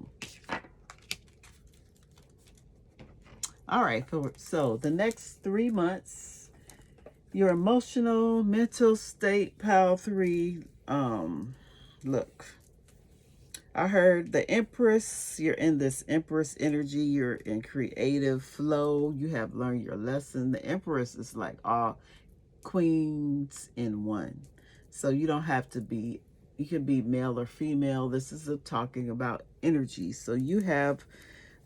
A: All right, so the next 3 months, your emotional, mental state, pile 3. Look, I heard the Empress. You're in this Empress energy. You're in creative flow. You have learned your lesson. The Empress is like all queens in one. So you don't have to be, you can be male or female. This is talking about energy. So you have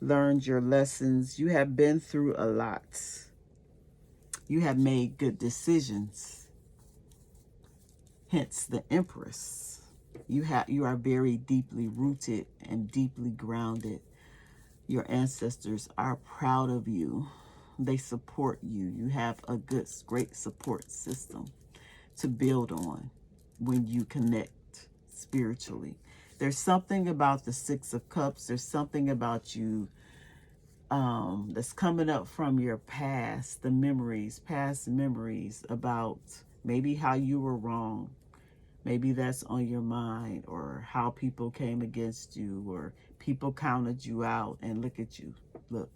A: learned your lessons. You have been through a lot. You have made good decisions. Hence the Empress. You are very deeply rooted and deeply grounded. Your ancestors are proud of you. They support you. You have a great support system to build on when you connect spiritually. There's something about the 6 of Cups. There's something about you that's coming up from your past, the memories, past memories about maybe how you were wrong, Maybe that's on your mind, or how people came against you, or people counted you out, and look at you. Look,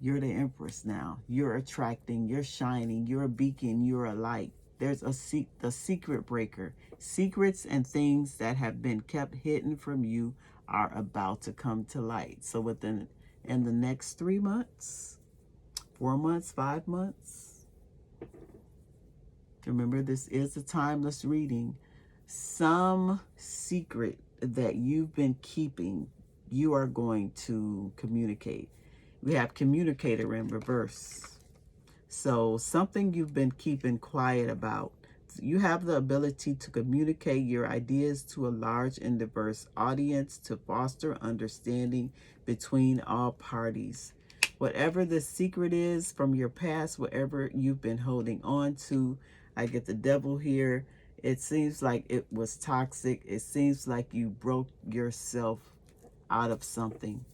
A: you're the Empress now. You're attracting, you're shining, you're a beacon, you're a light. There's the secret breaker. Secrets and things that have been kept hidden from you are about to come to light. So in the next 3 months, 4 months, 5 months, remember this is a timeless reading. Some secret that you've been keeping, you are going to communicate. We have communicator in reverse. So something you've been keeping quiet about. You have the ability to communicate your ideas to a large and diverse audience to foster understanding between all parties. Whatever the secret is from your past, whatever you've been holding on to, I get the devil here. It seems like it was toxic. It seems like you broke yourself out of something.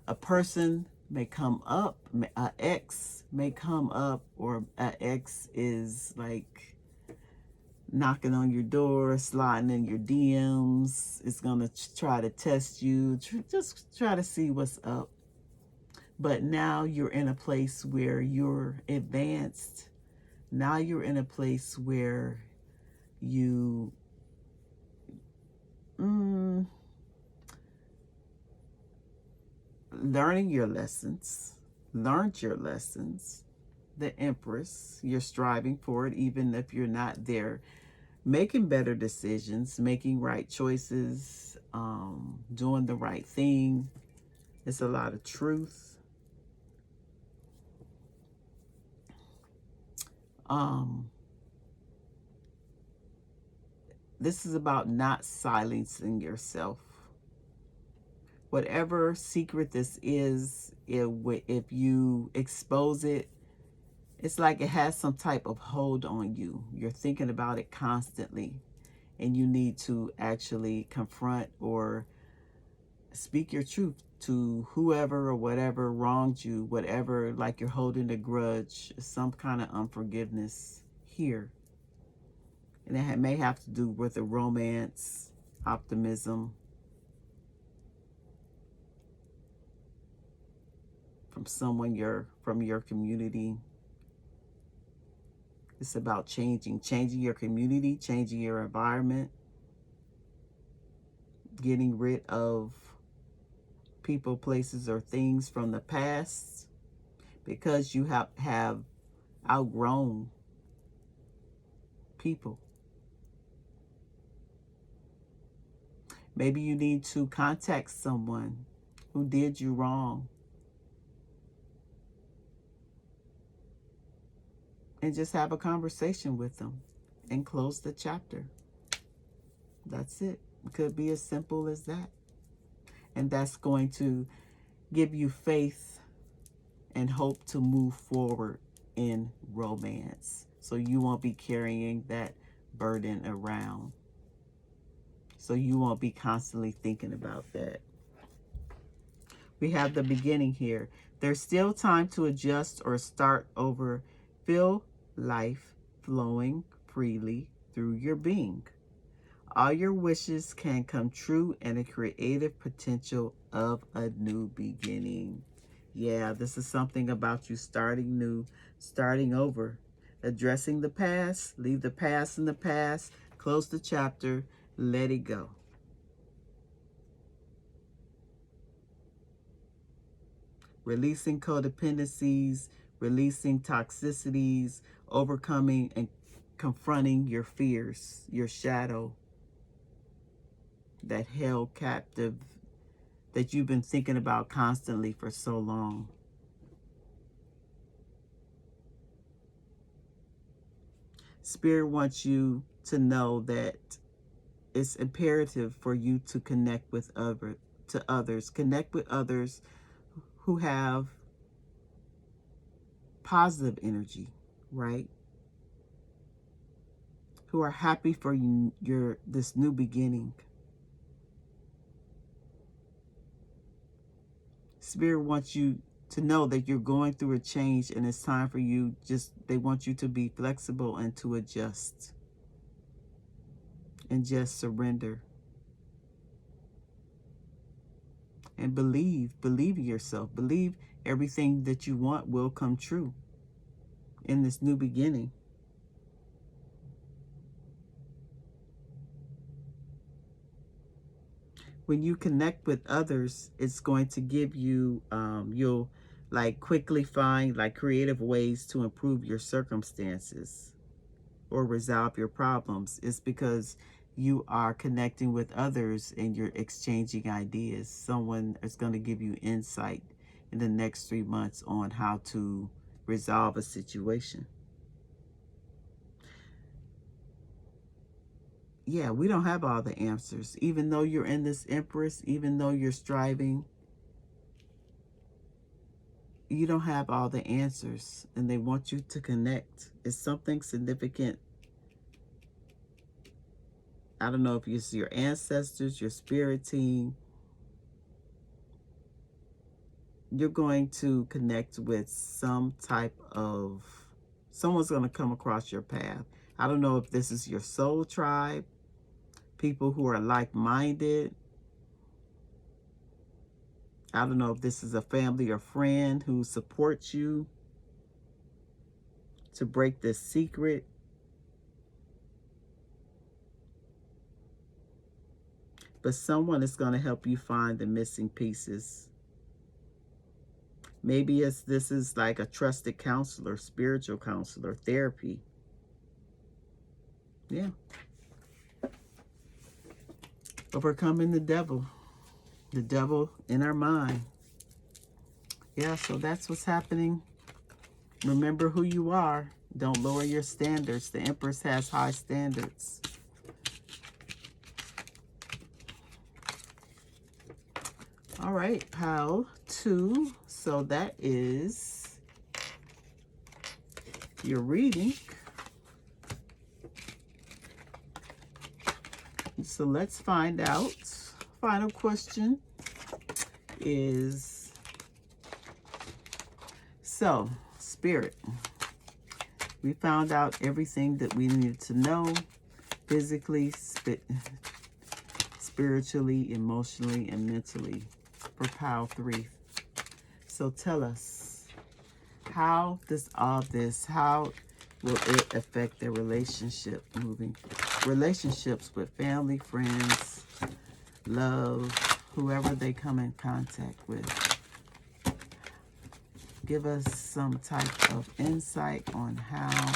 A: A person may come up, an ex may come up, or an ex is like knocking on your door, sliding in your DMs. It's going to try to test you, just try to see what's up. But now you're in a place where you're advanced. Now you're in a place where you learned your lessons. The Empress, you're striving for it, even if you're not there. Making better decisions, making right choices, doing the right thing. It's a lot of truth. This is about not silencing yourself. Whatever secret this is, if you expose it, it's like it has some type of hold on you. You're thinking about it constantly, and you need to actually confront or speak your truth to whoever or whatever wronged you, whatever, like you're holding a grudge, some kind of unforgiveness here. And it may have to do with a romance, optimism, from someone from your community. It's about changing your community, changing your environment, getting rid of people, places, or things from the past, because you have outgrown people. Maybe you need to contact someone who did you wrong and just have a conversation with them and close the chapter. That's it. It could be as simple as that. And that's going to give you faith and hope to move forward in romance. So you won't be carrying that burden around. So you won't be constantly thinking about that. We have the beginning here. There's still time to adjust or start over. Feel life flowing freely through your being. All your wishes can come true, and a creative potential of a new beginning. Yeah, this is something about you starting new, starting over, addressing the past, leave the past in the past, close the chapter, let it go. Releasing codependencies, releasing toxicities, overcoming and confronting your fears, your shadow that held captive, that you've been thinking about constantly for so long. Spirit wants you to know that it's imperative for you to connect with others. Connect with others who have positive energy, right? Who are happy for you, this new beginning. Spirit wants you to know that you're going through a change, and it's time for you, they want you to be flexible and to adjust. and just surrender. And believe in yourself. Believe everything that you want will come true in this new beginning. When you connect with others, it's going to give you, you'll like quickly find like creative ways to improve your circumstances or resolve your problems. It's because you are connecting with others and you're exchanging ideas. Someone is going to give you insight in the next 3 months on how to resolve a situation. Yeah, we don't have all the answers. Even though you're in this Empress, even though you're striving, you don't have all the answers. And they want you to connect. It's something significant. I don't know if it's your ancestors, your spirit team. You're going to connect with some type of, someone's going to come across your path. I don't know if this is your soul tribe, people who are like-minded. I don't know if this is a family or friend who supports you to break this secret. But someone is going to help you find the missing pieces. Maybe this is like a trusted counselor, spiritual counselor, therapy. Yeah. Overcoming the devil in our mind. Yeah, so that's what's happening. Remember who you are. Don't lower your standards. The Empress has high standards. All right, pile 2. So that is your reading. So let's find out. Final question is, so Spirit, we found out everything that we needed to know physically, spiritually, emotionally, and mentally for pile 3. So tell us, how does all this, how will it affect their relationship relationships with family, friends, love, whoever they come in contact with? Give us some type of insight on how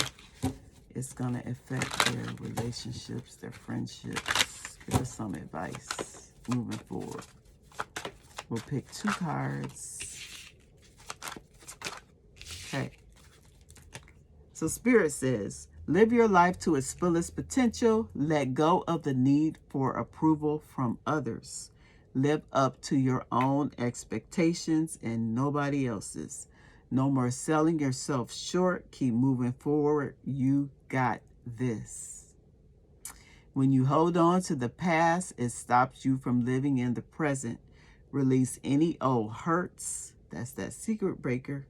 A: it's going to affect their relationships, their friendships. Give us some advice moving forward. We'll pick 2 cards. Okay. So Spirit says, live your life to its fullest potential. Let go of the need for approval from others. Live up to your own expectations and nobody else's. No more selling yourself short. Keep moving forward. You got this. When you hold on to the past, it stops you from living in the present. Release any old hurts, that's that secret breaker,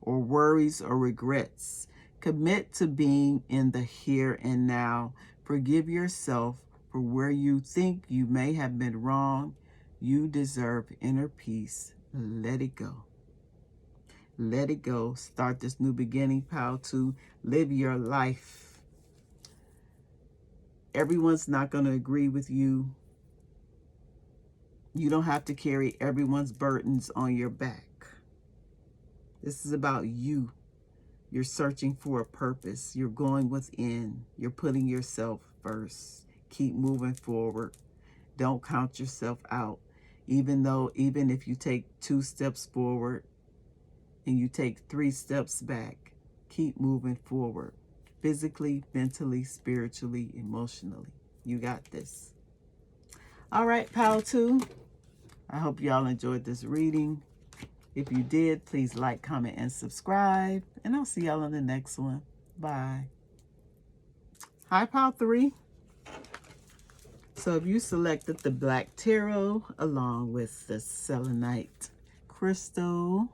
A: or worries or regrets. Commit to being in the here and now. Forgive yourself for where you think you may have been wrong. You deserve inner peace. Let it go. Let it go. Start this new beginning, pile 2. Live your life. Everyone's not going to agree with you. You don't have to carry everyone's burdens on your back. This is about you. You're searching for a purpose. You're going within. You're putting yourself first. Keep moving forward. Don't count yourself out. Even if you take 2 steps forward and you take 3 steps back, keep moving forward. Physically, mentally, spiritually, emotionally. You got this. All right, pile 2. I hope y'all enjoyed this reading. If you did, please like, comment, and subscribe. And I'll see y'all on the next one. Bye. Hi, pile 3. So if you selected the Black Tarot along with the Selenite Crystal,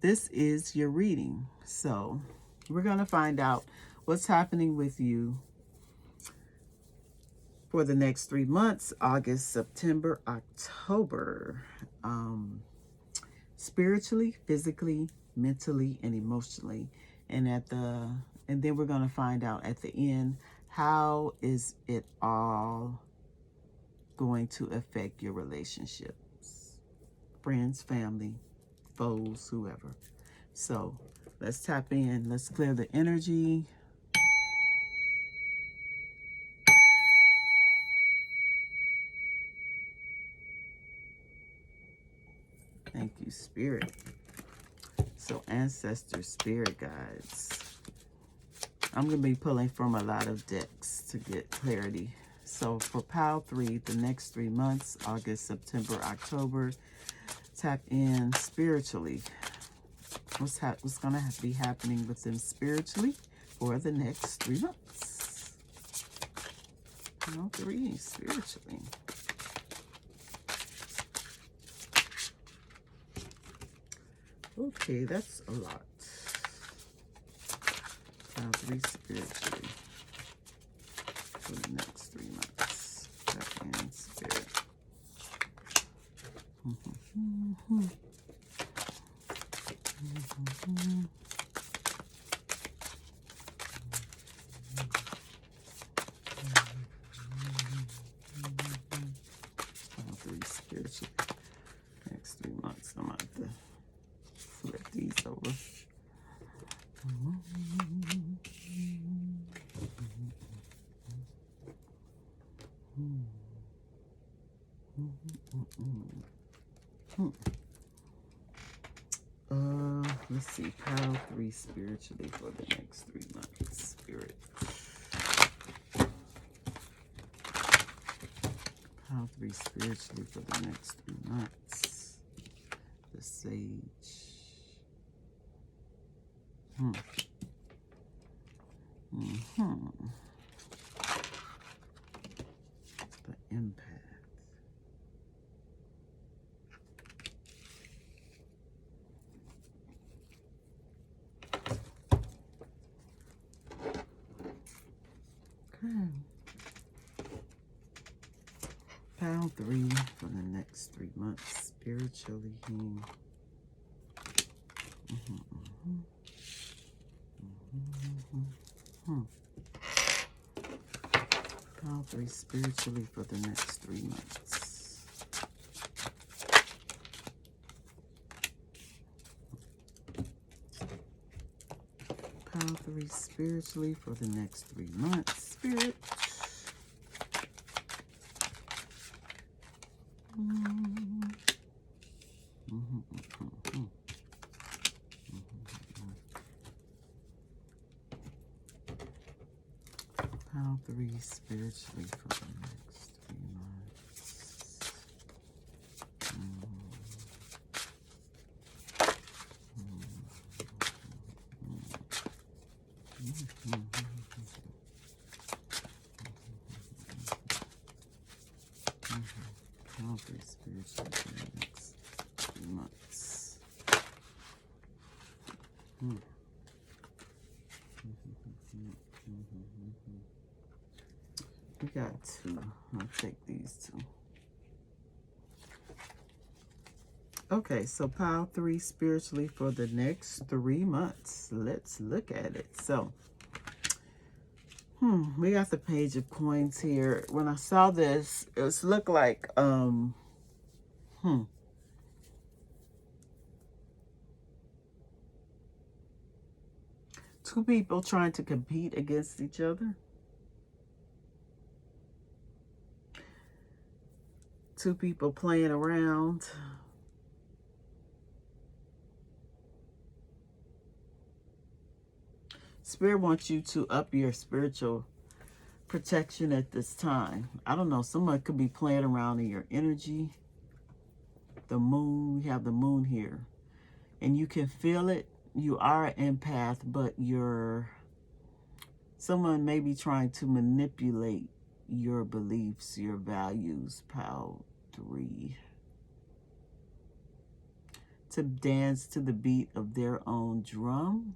A: this is your reading. So we're going to find out what's happening with you For the next 3 months, August, September, October. Spiritually, physically, mentally, and emotionally. And then we're going to find out at the end, how is it all going to affect your relationships? Friends, family, foes, whoever. So let's tap in. Let's clear the energy. Thank you, Spirit. So ancestor, spirit guides. I'm going to be pulling from a lot of decks to get clarity. So for Pile 3, the next 3 months, August, September, October, tap in spiritually. What's going to be happening with them spiritually for the next 3 months? Pile 3, spiritually. Okay, that's a lot. Pile 3, spiritually. For the next 3 months. Tap in spirit. Spiritually. Next 3 months, I'm going to have to flip these over. Let's see, Pile 3 spiritually for the next 3 months. Spirit. Pile 3 spiritually for the next 3 months. The Sage. The Empath. Okay. Pile 3 for the next 3 months. Spiritually. Pile 3 spiritually for the next 3 months. Pile 3 spiritually for the next 3 months. Spirit. Pile 3 spiritually for the next 3 months. Pile 3 spiritually for the next 3 months. We got 2. I'll take these 2. Okay, so Pile 3 spiritually for the next 3 months. Let's look at it. So, we got the Page of Coins here. When I saw this, it looked like, two people trying to compete against each other. Two people playing around. Spirit wants you to up your spiritual protection at this time. I don't know. Someone could be playing around in your energy. The moon. We have the moon here. And you can feel it. You are an empath, but someone may be trying to manipulate your beliefs, your values. Pile 3. To dance to the beat of their own drum.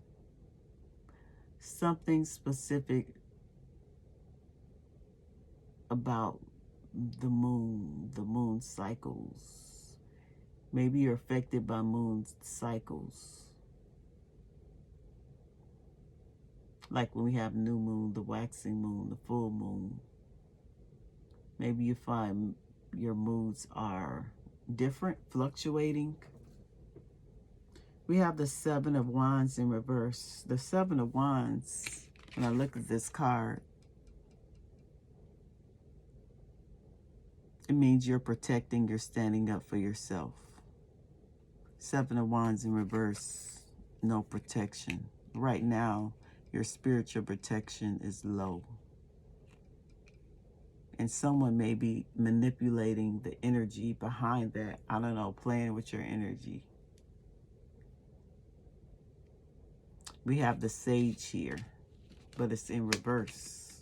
A: Something specific about the moon cycles. Maybe you're affected by moon cycles. Like when we have new moon, the waxing moon, the full moon. Maybe you find your moods are different, fluctuating. We have the Seven of Wands in reverse. The Seven of Wands, when I look at this card, it means you're protecting, you're standing up for yourself. Seven of Wands in reverse, no protection. Right now, your spiritual protection is low. And someone may be manipulating the energy behind that. I don't know, playing with your energy. We have the Sage here, but it's in reverse.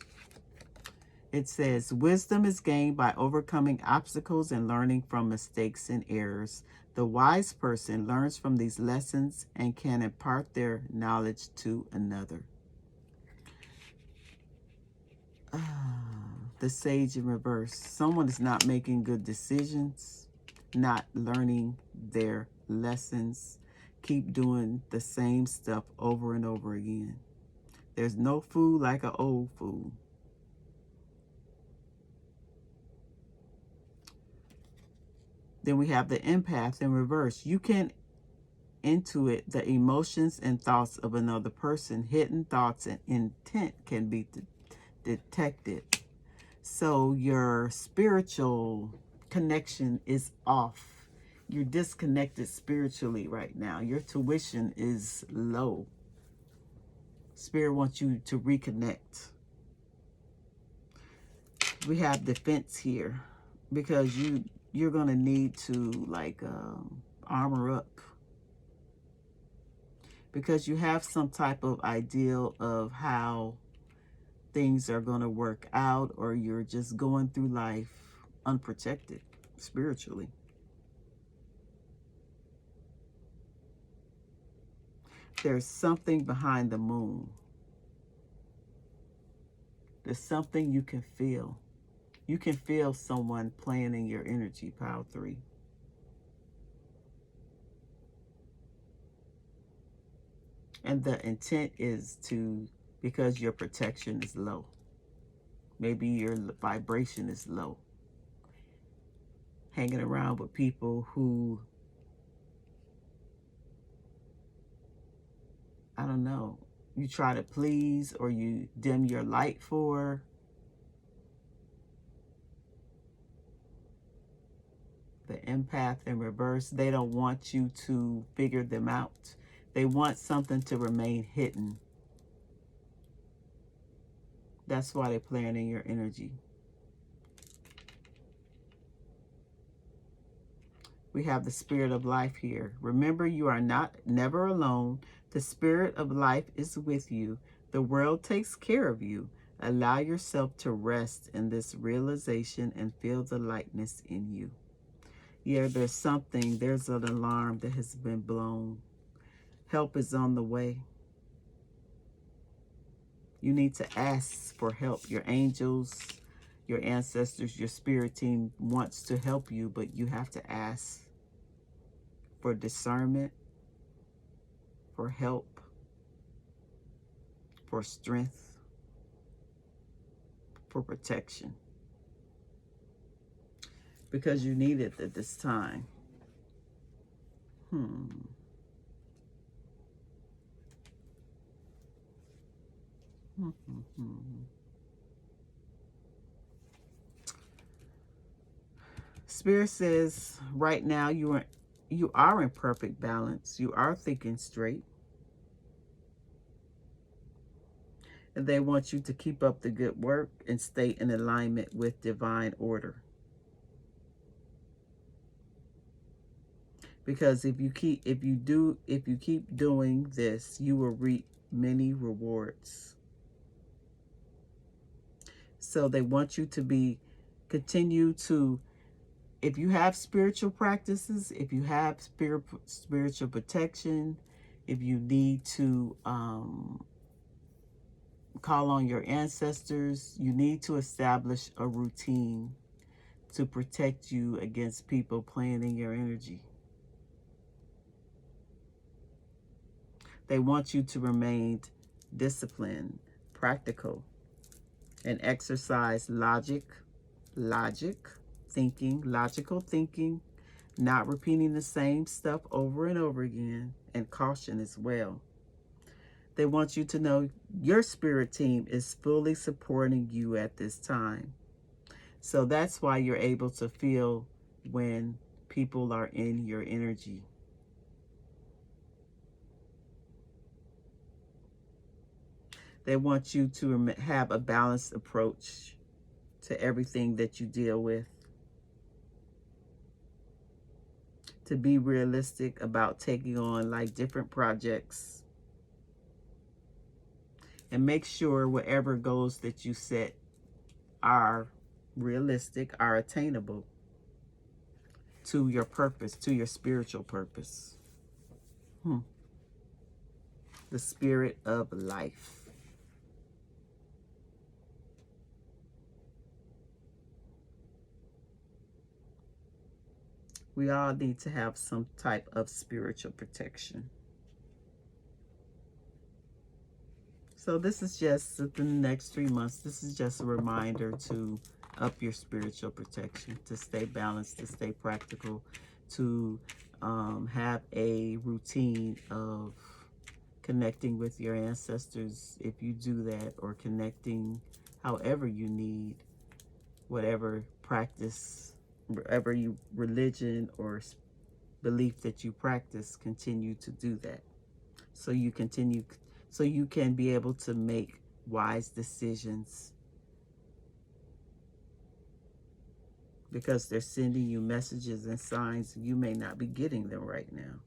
A: It says, wisdom is gained by overcoming obstacles and learning from mistakes and errors. The wise person learns from these lessons and can impart their knowledge to another. The Sage in reverse. Someone is not making good decisions, not learning their lessons. Keep doing the same stuff over and over again. There's no fool like an old fool. Then we have the Empath in reverse. You can intuit the emotions and thoughts of another person. Hidden thoughts and intent can be detected. So your spiritual connection is off. You're disconnected spiritually right now. Your tuition is low. Spirit wants you to reconnect. We have defense here because you're going to need to armor up. Because you have some type of ideal of how things are going to work out, or you're just going through life unprotected spiritually. There's something behind the moon. There's something you can feel. You can feel someone playing in your energy, pile 3. And the intent is because your protection is low. Maybe your vibration is low. Hanging around with people who, I don't know, you try to please or you dim your light for. The Empath in reverse, they don't want you to figure them out. They want something to remain hidden. That's why they're playing in your energy. We have the Spirit of Life here. Remember, you are never alone. The Spirit of Life is with you. The world takes care of you. Allow yourself to rest in this realization and feel the lightness in you. Yeah, there's an alarm that has been blown. Help is on the way. You need to ask for help. Your angels, your ancestors, your spirit team wants to help you, but you have to ask for discernment, for help, for strength, for protection. Because you need it at this time. Spirit says right now you are in perfect balance. You are thinking straight. And they want you to keep up the good work and stay in alignment with divine order. Because if you keep doing this, you will reap many rewards. So they want you to continue to, if you have spiritual practices, if you have spiritual protection, if you need to call on your ancestors. You need to establish a routine to protect you against people playing in your energy. They want you to remain disciplined, practical, and exercise logical thinking, not repeating the same stuff over and over again, and caution as well. They want you to know your spirit team is fully supporting you at this time. So that's why you're able to feel when people are in your energy. They want you to have a balanced approach to everything that you deal with. To be realistic about taking on like different projects. And make sure whatever goals that you set are realistic, are attainable to your purpose, to your spiritual purpose. The spirit of life. We all need to have some type of spiritual protection. So this is just the next 3 months. This is just a reminder to up your spiritual protection, to stay balanced, to stay practical, to have a routine of connecting with your ancestors if you do that, or connecting however you need, whatever practice, whatever religion or belief that you practice, continue to do that. So you can be able to make wise decisions, because they're sending you messages and signs you may not be getting them right now.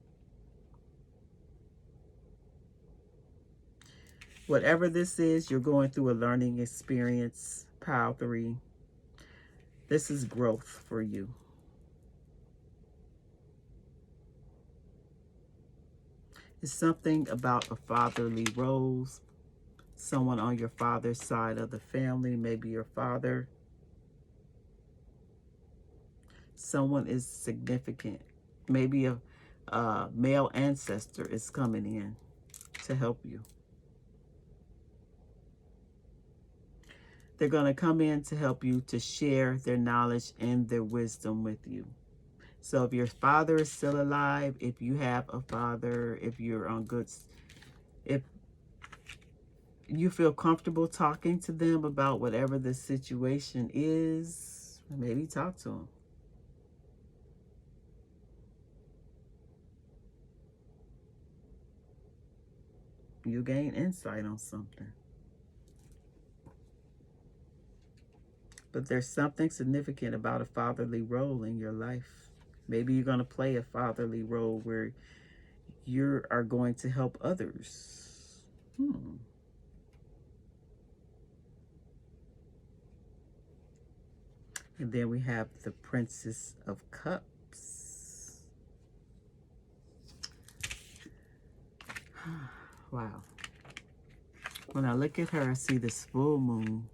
A: Whatever this is, you're going through a learning experience, Pile 3. This is growth for you. It's something about a fatherly role, someone on your father's side of the family, maybe your father. Someone is significant. Maybe a male ancestor is coming in to help you. They're going to come in to help you, to share their knowledge and their wisdom with you. So if your father is still alive, if you have a father, if you're on good, if you feel comfortable talking to them about whatever the situation is, maybe talk to them. You gain insight on something. But there's something significant about a fatherly role in your life. Maybe you're going to play a fatherly role where you are going to help others. And then we have the Princess of Cups. Wow. When I look at her, I see this full moon,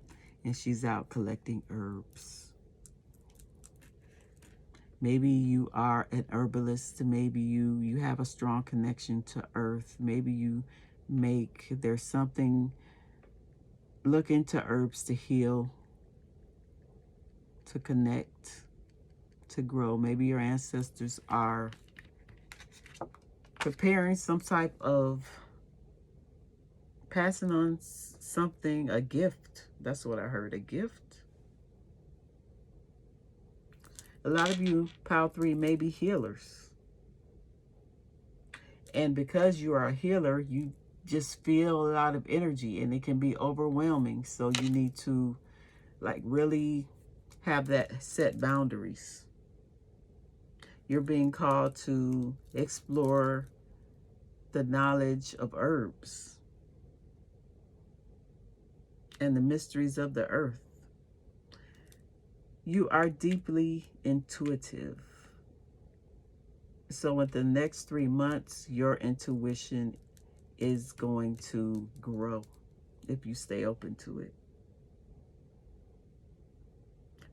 A: and she's out collecting herbs. Maybe you are an herbalist. Maybe you have a strong connection to earth. Maybe there's something, look into herbs to heal, to connect, to grow. Maybe your ancestors are preparing some type of passing on something, a gift. That's what I heard, a gift. A lot of you, Pile 3, may be healers. And because you are a healer, you just feel a lot of energy, and it can be overwhelming. So you need to really have that set boundaries. You're being called to explore the knowledge of herbs and the mysteries of the earth. You are deeply intuitive. So in the next 3 months, your intuition is going to grow. if you stay open to it.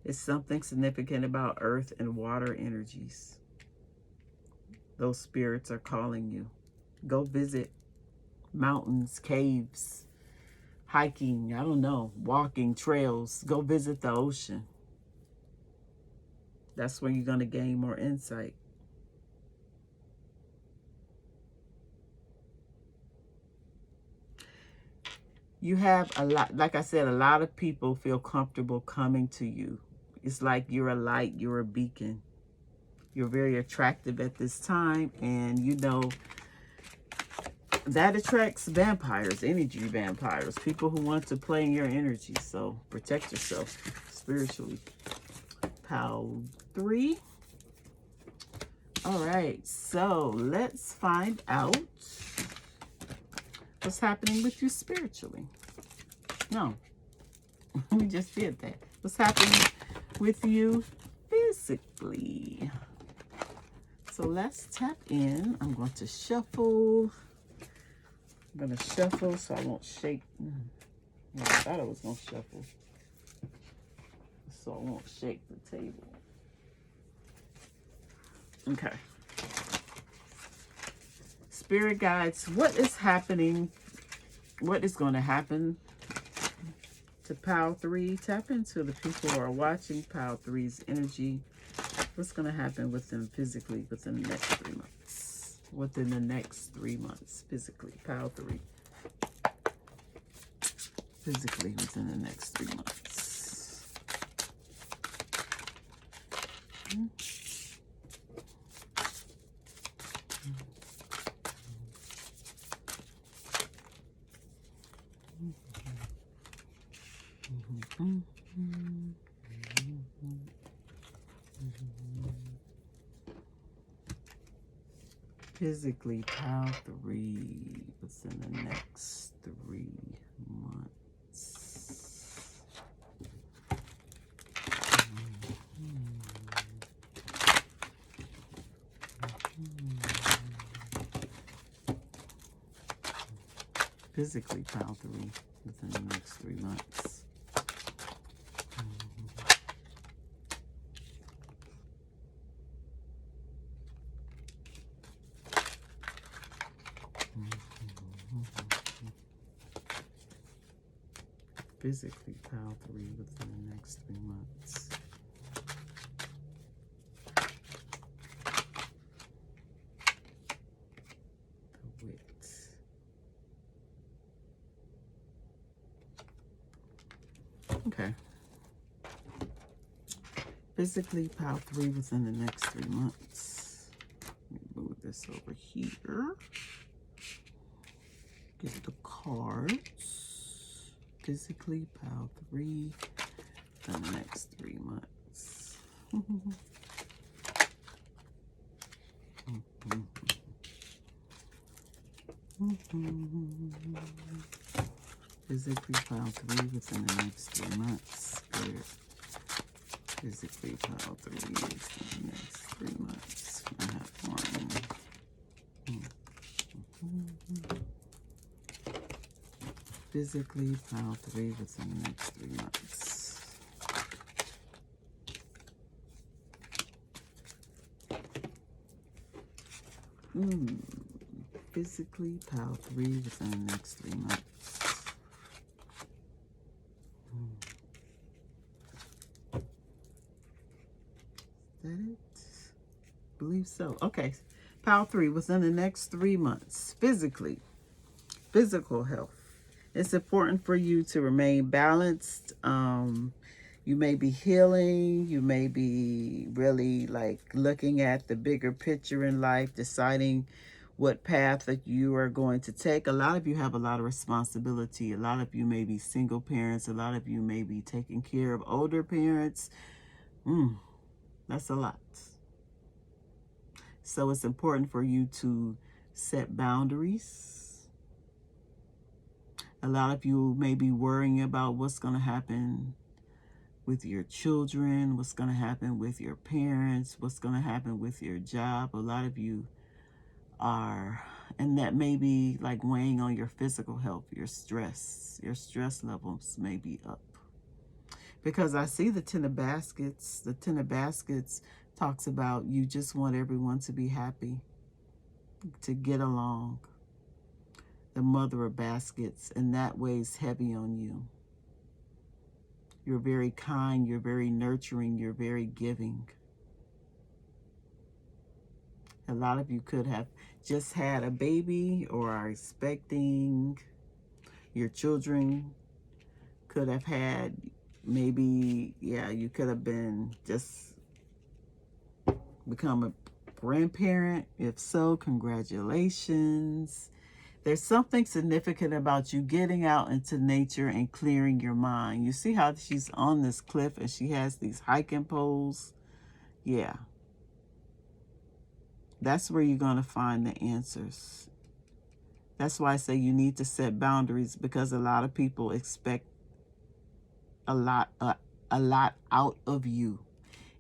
A: It's something significant about earth and water energies. Those spirits are calling you. Go visit mountains, caves, hiking, I don't know, walking trails. Go visit the ocean. That's where you're going to gain more insight. You have a lot, like I said, a lot of people feel comfortable coming to you. It's like you're a light, you're a beacon. You're very attractive at this time, and you know that attracts vampires, energy vampires, people who want to play in your energy. So protect yourself spiritually. Pile 3. All right, so let's find out what's happening with you spiritually. No, we just did that. What's happening with you physically? So let's tap in. I'm going to shuffle. I'm going to shuffle so I won't shake. Yeah, I thought I was going to shuffle so I won't shake the table. Okay. Spirit guides, what is happening? What is going to happen to Pile 3? Tap into the people who are watching Pile 3's energy. What's going to happen with them physically within the next 3 months? Within the next 3 months, physically. Pile 3. Physically within the next 3 months. Physically, Pile 3 within the next 3 months. Physically, Pile 3 within the next 3 months. Physically, Pile 3 within the next 3 months. The Wit. Okay. Physically, Pile 3 within the next 3 months. Let me move this over here. Get the cards. Physically, Pile 3 in the next 3 months. Physically, Pile 3 within the next 3 months. Spirit. Physically, Pile 3 within the next 3 months. I have one. Physically, Pile 3 within the next 3 months. Physically, Pile 3 within the next 3 months. Is that it? I believe so. Okay. Pile 3 within the next 3 months. Physically. Physical health. It's important for you to remain balanced. You may be healing. You may be really like looking at the bigger picture in life, deciding what path that you are going to take. A lot of you have a lot of responsibility. A lot of you may be single parents. A lot of you may be taking care of older parents. That's a lot. So it's important for you to set boundaries. A lot of you may be worrying about what's going to happen with your children, what's going to happen with your parents, what's going to happen with your job. A lot of you are And that may be like weighing on your physical health, your stress levels may be up. Because I see the Ten of Baskets. The Ten of Baskets talks about you just want everyone to be happy, to get along. The Mother of Baskets, and that weighs heavy on you. You're very kind, you're very nurturing, you're very giving. A lot of you could have just had a baby or are expecting. Your children could have had, maybe, yeah, you could have been just become a grandparent. If so, congratulations. There's something significant about you getting out into nature and clearing your mind. You see how she's on this cliff and she has these hiking poles? Yeah. That's where you're going to find the answers. That's why I say you need to set boundaries, because a lot of people expect a lot out of you.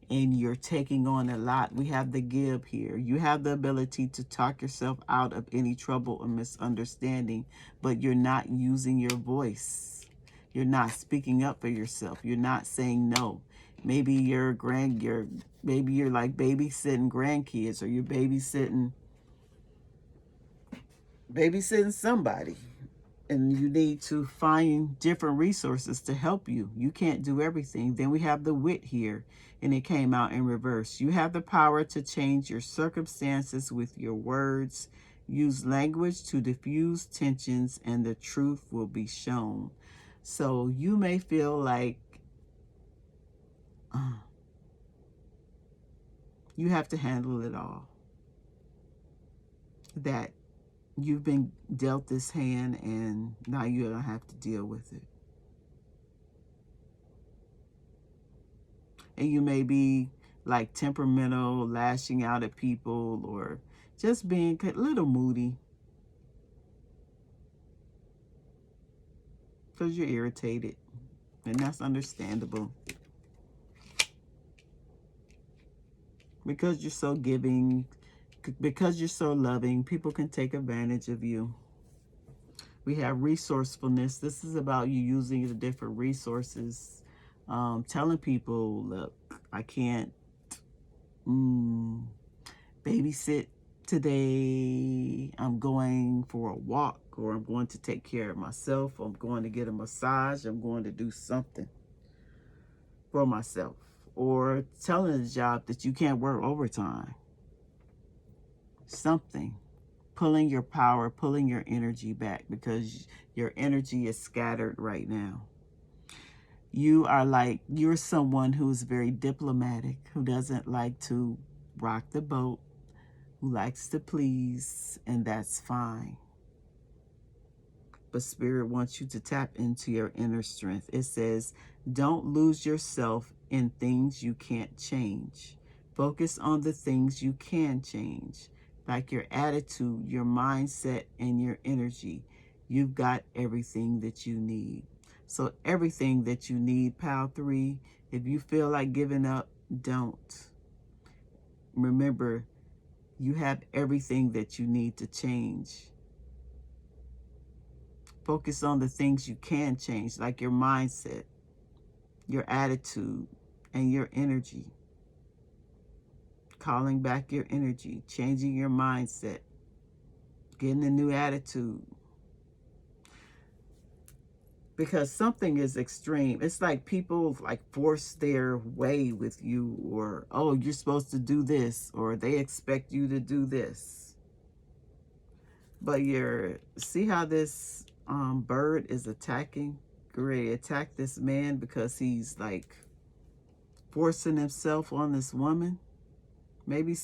A: And you're taking on a lot. We have the give here. You have the ability to talk yourself out of any trouble or misunderstanding, but you're not using your voice. You're not speaking up for yourself. You're not saying no. Maybe maybe you're like babysitting grandkids, or you're babysitting somebody. And you need to find different resources to help you. You can't do everything. Then we have the wit here, and it came out in reverse. You have the power to change your circumstances with your words. Use language to diffuse tensions, and the truth will be shown. So you may feel like you have to handle it all. That you've been dealt this hand, and now you don't have to deal with it. And you may be like temperamental, lashing out at people, or just being a little moody because you're irritated, and that's understandable. Because you're so giving, because you're so loving, people can take advantage of you. We have resourcefulness. This is about you using the different resources. Telling people, look, I can't babysit today. I'm going for a walk, or I'm going to take care of myself. I'm going to get a massage. I'm going to do something for myself. Or telling the job that you can't work overtime. Something. Pulling your power, pulling your energy back, because your energy is scattered right now. You're someone who's very diplomatic, who doesn't like to rock the boat, who likes to please, and that's fine. But Spirit wants you to tap into your inner strength. It says, don't lose yourself in things you can't change. Focus on the things you can change, like your attitude, your mindset, and your energy. You've got everything that you need. So everything that you need, Pile 3, if you feel like giving up, don't. Remember, you have everything that you need to change. Focus on the things you can change, like your mindset, your attitude, and your energy. Calling back your energy, changing your mindset, getting a new attitude. Because something is extreme. It's like people like force their way with you, or, oh, you're supposed to do this, or they expect you to do this. But see how this bird is attacking? Great, attack this man because he's like forcing himself on this woman. Maybe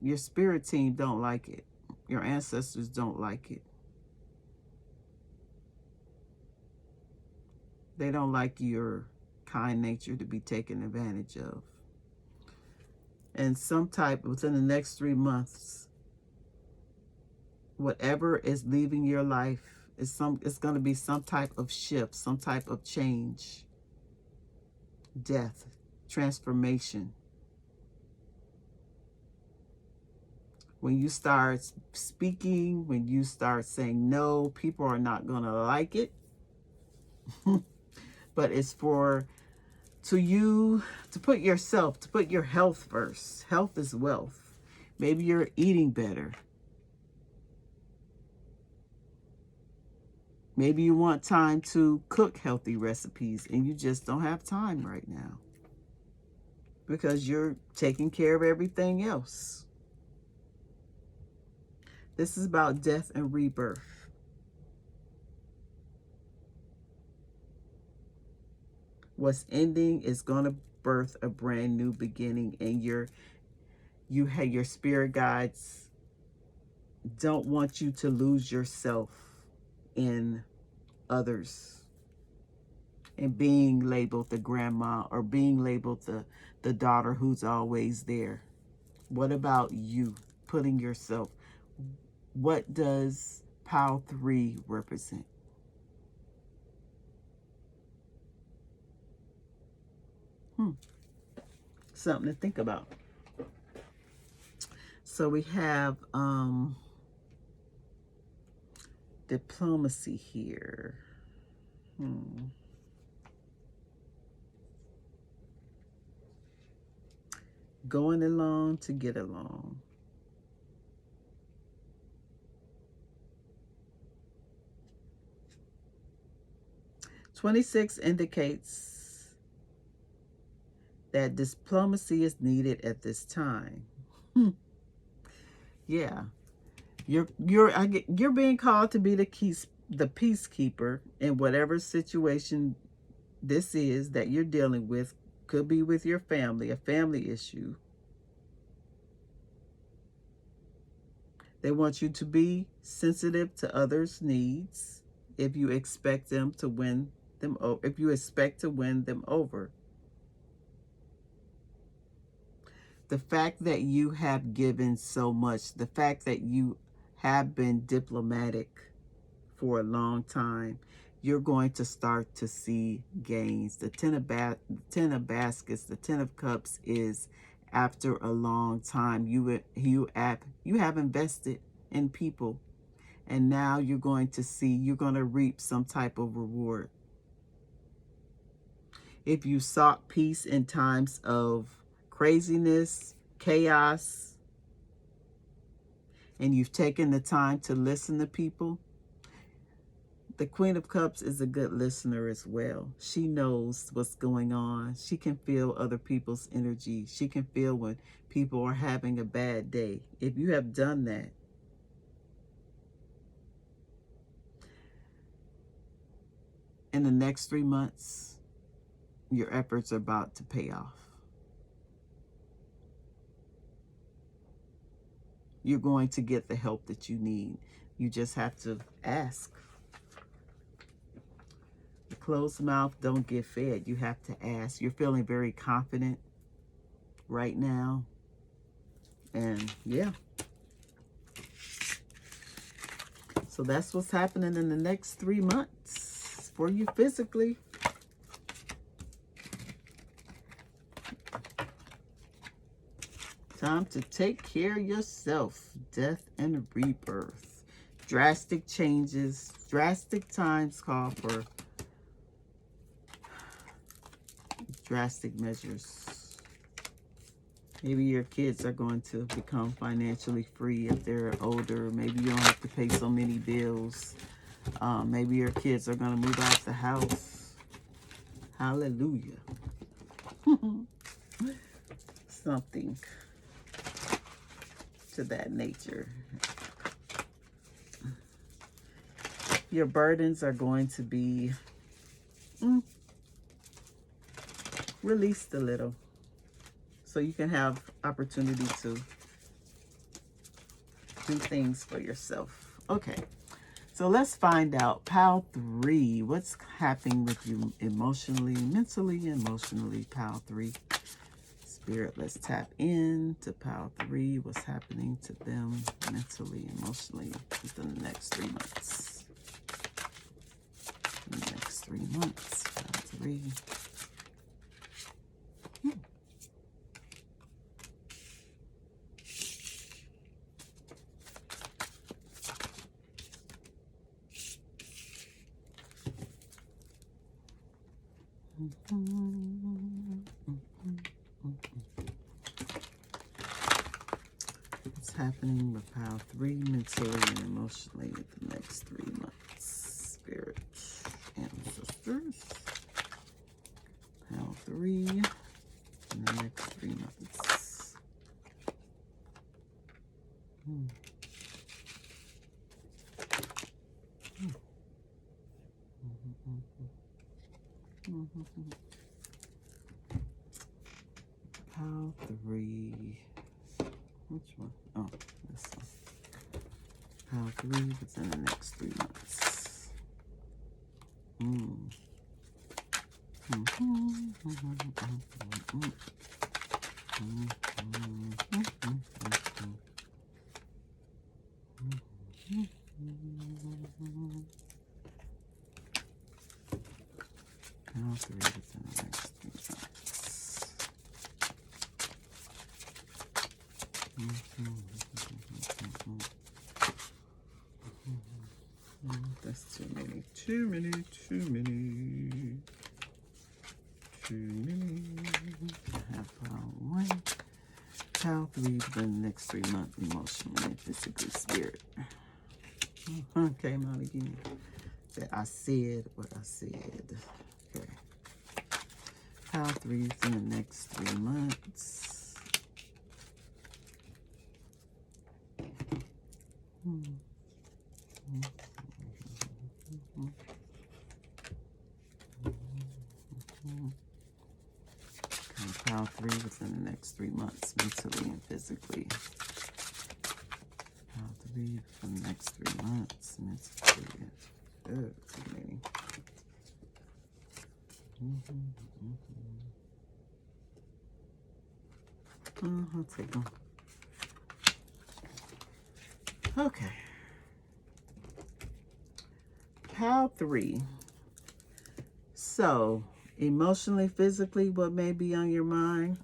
A: your spirit team don't like it. Your ancestors don't like it. They don't like your kind nature to be taken advantage of. And within the next 3 months, whatever is leaving your life, it's going to be some type of shift, some type of change, death, transformation. When you start speaking, when you start saying no, people are not going to like it. But it's to you to put yourself, to put your health first. Health is wealth. Maybe you're eating better. Maybe you want time to cook healthy recipes and you just don't have time right now because you're taking care of everything else. This is about death and rebirth. What's ending is going to birth a brand new beginning, and your spirit guides don't want you to lose yourself in others and being labeled the grandma or being labeled the daughter who's always there. What about you putting yourself? What does Pile 3 represent? Something to think about. So we have diplomacy here. Going along to get along. "26 indicates that diplomacy is needed at this time." Yeah, you're being called to be the peacekeeper in whatever situation this is that you're dealing with. Could be with your family, a family issue. They want you to be sensitive to others' needs if you expect them to win them over, if you expect to win them over. The fact that you have given so much, the fact that you have been diplomatic for a long time, you're going to start to see gains. The Ten of Baskets, the Ten of Cups is after a long time. You have invested in people, and now you're going to reap some type of reward. If you sought peace in times of craziness, chaos, and you've taken the time to listen to people, the Queen of Cups is a good listener as well. She knows what's going on. She can feel other people's energy. She can feel when people are having a bad day. If you have done that, in the next 3 months, your efforts are about to pay off. You're going to get the help that you need. You just have to ask. The closed mouth don't get fed. You have to ask. You're feeling very confident right now. And yeah. So that's what's happening in the next 3 months for you physically. Time to take care of yourself. Death and rebirth. Drastic changes. Drastic times call for drastic measures. Maybe your kids are going to become financially free if they're older. Maybe you don't have to pay so many bills. Maybe your kids are going to move out the house. Hallelujah. Something to that nature. Your burdens are going to be released a little, so you can have opportunity to do things for yourself. Okay, so let's find out Pile 3. What's happening with you emotionally, mentally, emotionally? Pile 3. Spirit, let's tap in to Pile 3. What's happening to them mentally, emotionally within the next 3 months? The next 3 months. Pile 3. happening with pile 3 mentally and emotionally in the next 3 months? Spirit, ancestors. Pile 3 in the next 3 months. Pile 3. Which one? Oh, this one. Pile 3 within the next 3 months. Pile 3 within the next 3 months. That's too many. I have pile 1. Pile 3 within the next 3 months, emotionally and physically, spirit. Came out again. That I said what I said. Okay. Pile 3 within the next 3 months. Pile 3 within the next 3 months, mentally and physically. Pile 3 for the next 3 months, mentally. Oh, too many. I'll take them. Okay. Pile 3. So, emotionally, physically, what may be on your mind?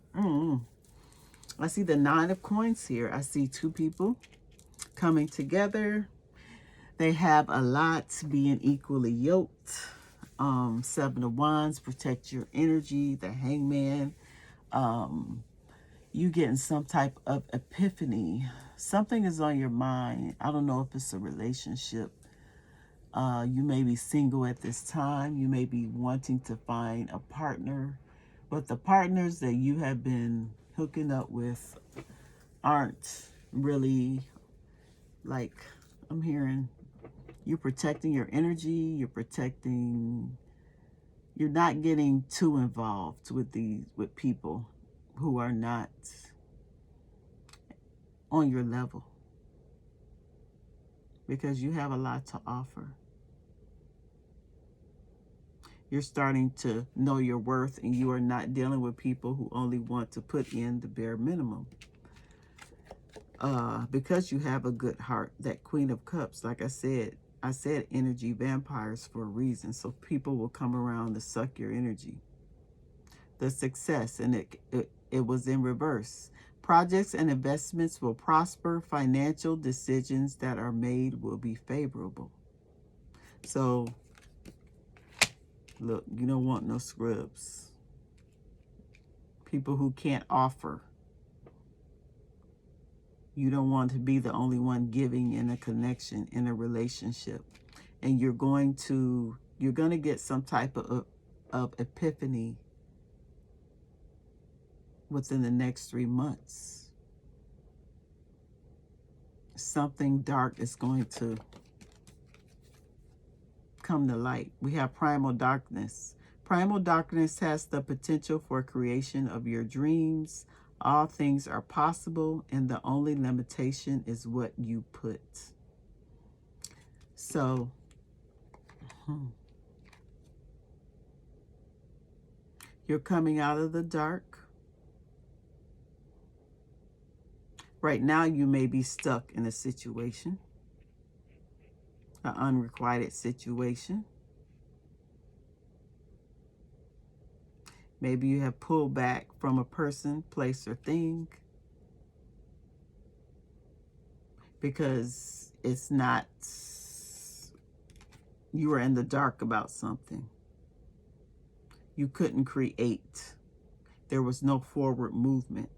A: I see the 9 of coins here. I see 2 people coming together. They have a lot being equally yoked. 7 of Wands, protect your energy. The Hangman. You getting some type of epiphany. Something is on your mind. I don't know if it's a relationship. You may be single at this time. You may be wanting to find a partner. But the partners that you have been hooking up with aren't really, like, I'm hearing, you're protecting your energy. You're not getting too involved with people who are not on your level, because you have a lot to offer. You're starting to know your worth, and you are not dealing with people who only want to put in the bare minimum. Because you have a good heart, that Queen of Cups, like I said energy vampires for a reason. So people will come around to suck your energy. The Success, and it was in reverse. Projects and investments will prosper. Financial decisions that are made will be favorable. So, look, you don't want no scrubs. People who can't offer. You don't want to be the only one giving in a connection, in a relationship. And you're going to get some type of epiphany within the next 3 months. Something dark is going to come to light. We have primal darkness. Primal darkness has the potential for creation of your dreams. All things are possible, and the only limitation is what you put. So, you're coming out of the dark. Right now, you may be stuck in a situation, an unrequited situation. Maybe you have pulled back from a person, place, or thing because it's not, you were in the dark about something. You couldn't create. There was no forward movement.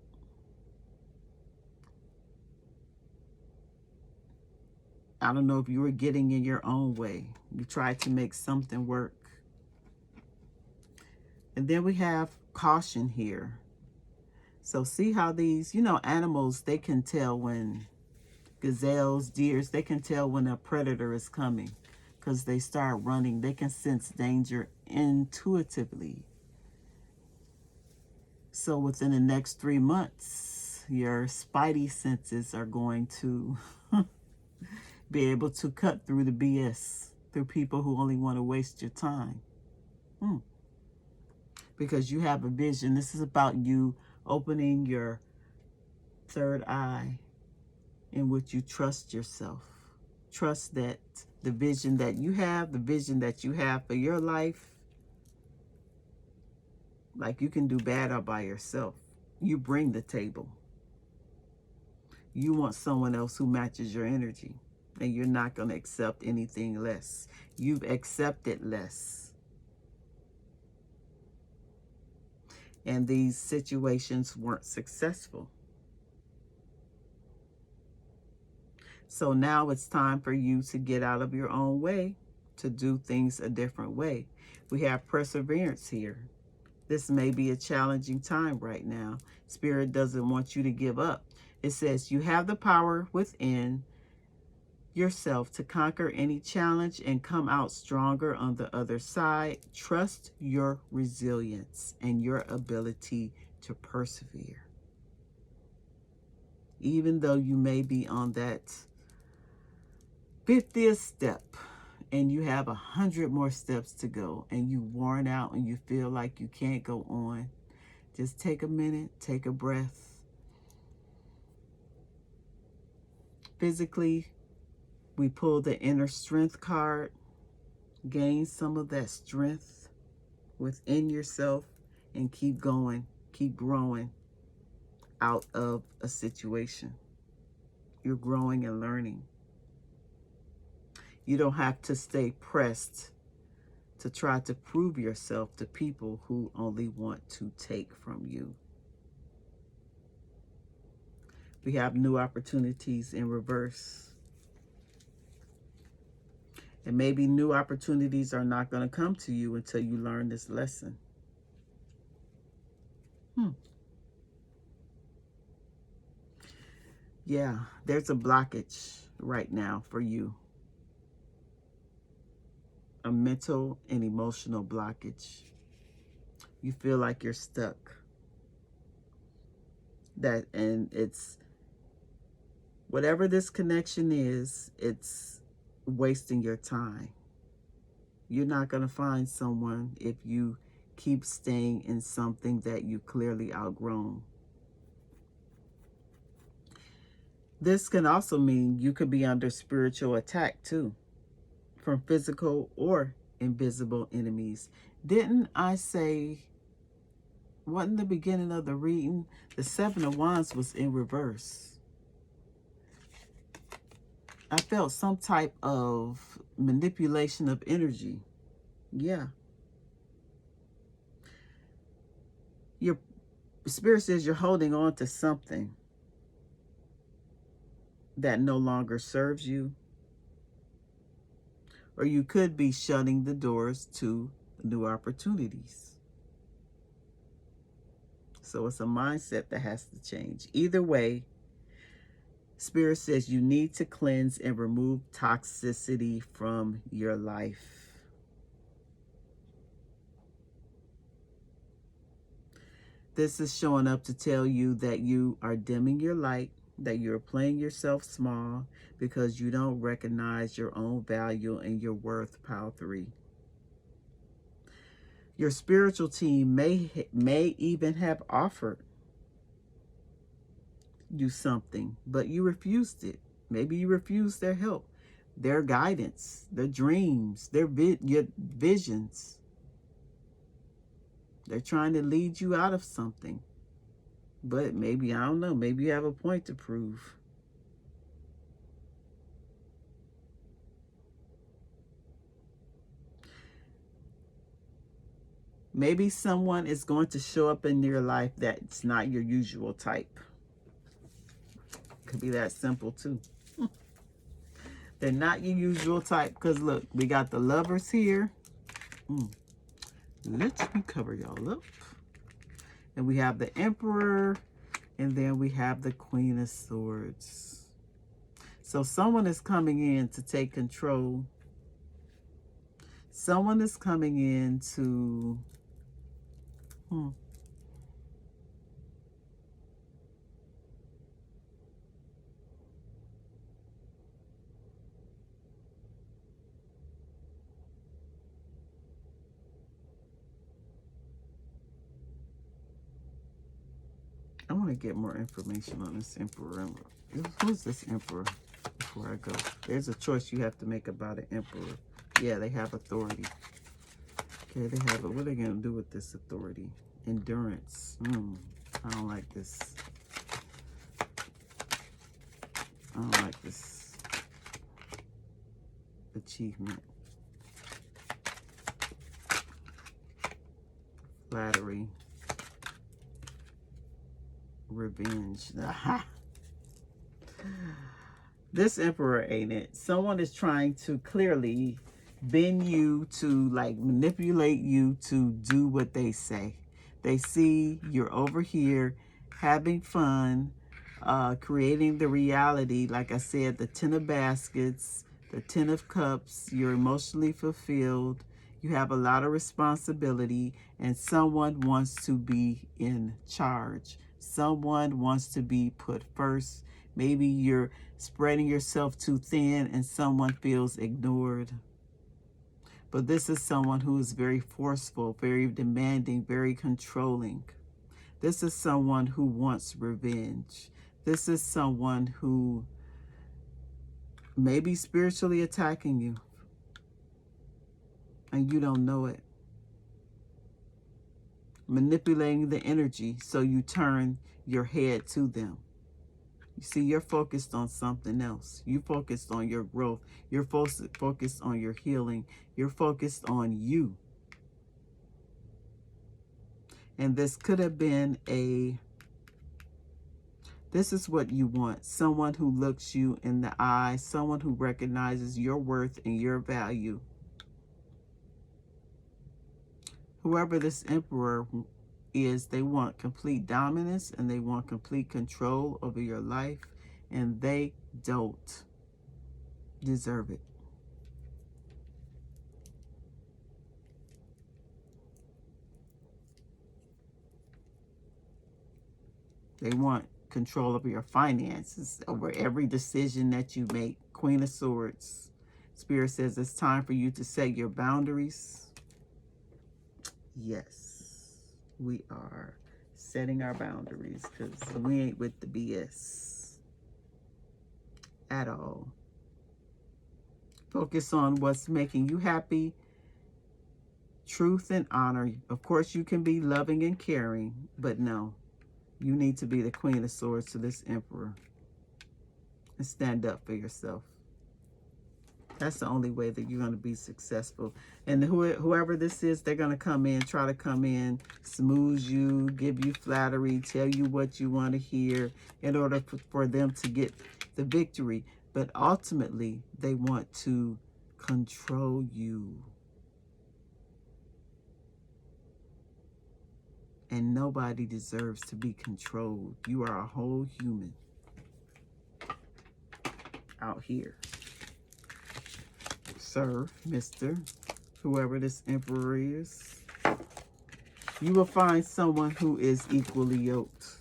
A: I don't know if you were getting in your own way. You tried to make something work. And then we have caution here. So see how these, animals, they can tell when, gazelles, deers, they can tell when a predator is coming because they start running. They can sense danger intuitively. So within the next 3 months, your spidey senses are going to be able to cut through the BS, through people who only want to waste your time. Because you have a vision. This is about you opening your third eye in which you trust yourself. Trust that the vision that you have for your life, like you can do bad all by yourself. You bring the table. You want someone else who matches your energy, and you're not going to accept anything less. You've accepted less. And these situations weren't successful. So now it's time for you to get out of your own way, to do things a different way. We have perseverance here. This may be a challenging time right now. Spirit doesn't want you to give up. It says you have the power within yourself to conquer any challenge and come out stronger on the other side. Trust your resilience and your ability to persevere. Even though you may be on that 50th step and you have 100 more steps to go and you worn out and you feel like you can't go on, just take a minute, take a breath. Physically, we pull the inner strength card. Gain some of that strength within yourself and keep going, keep growing out of a situation. You're growing and learning. You don't have to stay pressed to try to prove yourself to people who only want to take from you. We have new opportunities in reverse. And maybe new opportunities are not going to come to you until you learn this lesson. Yeah, there's a blockage right now for you. A mental and emotional blockage. You feel like you're stuck. And it's whatever this connection is, it's wasting your time. You're not going to find someone if you keep staying in something that you clearly outgrown. This can also mean you could be under spiritual attack too, from physical or invisible enemies. Didn't I say, what in the beginning of the reading, the Seven of Wands was in reverse? I felt some type of manipulation of energy. Yeah. Your spirit says you're holding on to something that no longer serves you. Or you could be shutting the doors to new opportunities. So it's a mindset that has to change. Either way, Spirit says you need to cleanse and remove toxicity from your life. This is showing up to tell you that you are dimming your light, that you're playing yourself small because you don't recognize your own value and your worth, pile 3. Your spiritual team may even have offered you something, but you refused it. Maybe you refused their help, their guidance, their dreams, your visions. They're trying to lead you out of something. But maybe, I don't know, maybe you have a point to prove. Maybe someone is going to show up in your life that's not your usual type. Could be that simple too. They're not your usual type. Because look, we got the Lovers here. Let me cover y'all up. And we have the Emperor. And then we have the Queen of Swords. So someone is coming in to take control. Someone is coming in to... I want to get more information on this Emperor. Who's this Emperor before I go? There's a choice you have to make about an Emperor. Yeah, they have authority. Okay, they have it. What are they going to do with this authority? Endurance. I don't like this. I don't like this achievement. Flattery. Revenge. This Emperor, ain't it? Someone is trying to clearly bend you to, like, manipulate you to do what they say. They see you're over here having fun, creating the reality. Like I said, the 10 of baskets, the 10 of cups. You're emotionally fulfilled. You have a lot of responsibility, and someone wants to be in charge. Someone wants to be put first. Maybe you're spreading yourself too thin and someone feels ignored. But this is someone who is very forceful, very demanding, very controlling. This is someone who wants revenge. This is someone who may be spiritually attacking you, and you don't know it. Manipulating the energy so you turn your head to them. You see, you're focused on something else. You're focused on your growth. You're focused on your healing. You're focused on you. And this could have been this is what you want. Someone who looks you in the eye. Someone who recognizes your worth and your value. Whoever this Emperor is, they want complete dominance and they want complete control over your life, and they don't deserve it. They want control over your finances, over every decision that you make. Queen of Swords. Spirit says it's time for you to set your boundaries. Yes, we are setting our boundaries because we ain't with the BS at all. Focus on what's making you happy. Truth and honor. Of course, you can be loving and caring, but no, you need to be the Queen of Swords to this Emperor and stand up for yourself. That's the only way that you're going to be successful. And whoever this is, they're going to come in, try to come in, smooth you, give you flattery, tell you what you want to hear in order for them to get the victory. But ultimately, they want to control you. And nobody deserves to be controlled. You are a whole human out here. Sir, Mr., whoever this Emperor is, you will find someone who is equally yoked,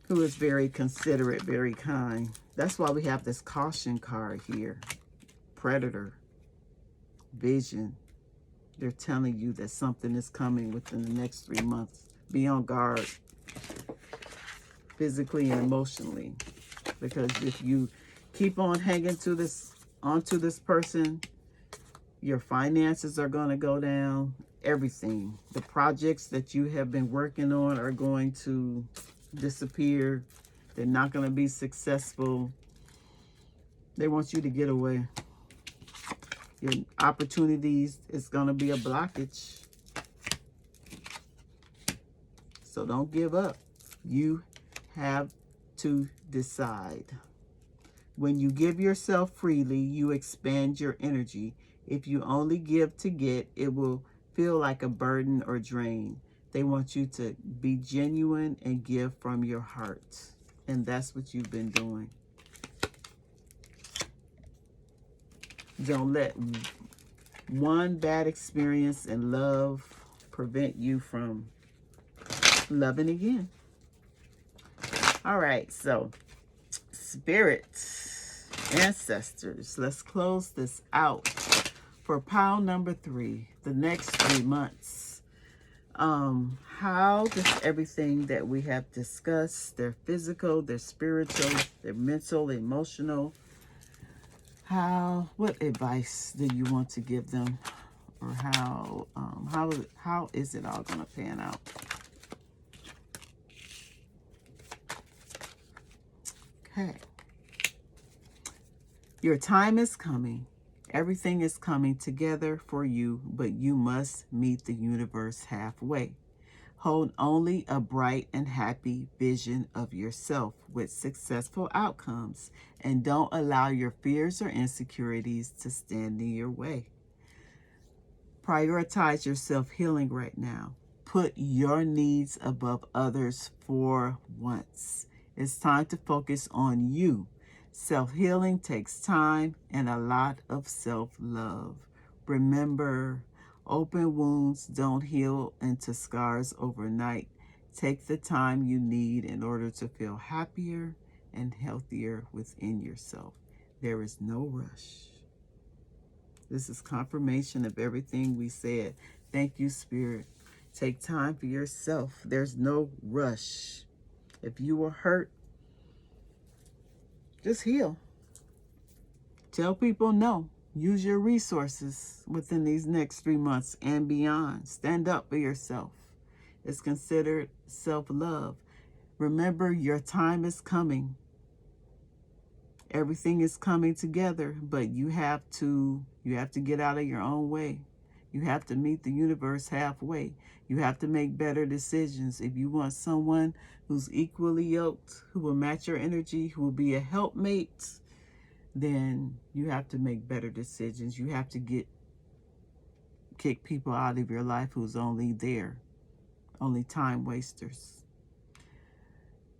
A: who is very considerate, very kind. That's why we have this caution card here. Predator, vision. They're telling you that something is coming within the next 3 months. Be on guard, physically and emotionally, because if you keep on hanging onto this person, your finances are going to go down. Everything. The projects that you have been working on are going to disappear. They're not going to be successful. They want you to get away. Your opportunities is going to be a blockage. So don't give up. You have to decide. When you give yourself freely, you expand your energy. If you only give to get, it will feel like a burden or drain. They want you to be genuine and give from your heart. And that's what you've been doing. Don't let one bad experience in love prevent you from loving again. All right, so spirit, ancestors, let's close this out for pile number 3, the next 3 months. How does everything that we have discussed, their physical, their spiritual, their mental, emotional, what advice do you want to give them? Or how is it all going to pan out? Okay. Your time is coming. Everything is coming together for you, but you must meet the universe halfway. Hold only a bright and happy vision of yourself with successful outcomes, and don't allow your fears or insecurities to stand in your way. Prioritize your self-healing right now. Put your needs above others for once. It's time to focus on you. Self-healing takes time and a lot of self-love. Remember, open wounds don't heal into scars overnight. Take the time you need in order to feel happier and healthier within yourself. There is no rush. This is confirmation of everything we said. Thank you, Spirit. Take time for yourself. There's no rush. If you were hurt, just heal. Tell people no. Use your resources within these next 3 months and beyond. Stand up for yourself. It's considered self-love. Remember, your time is coming. Everything is coming together, but you have to get out of your own way. You have to meet the universe halfway. You have to make better decisions. If you want someone who's equally yoked, who will match your energy, who will be a helpmate, then you have to make better decisions. You have to kick people out of your life who's only there, only time wasters.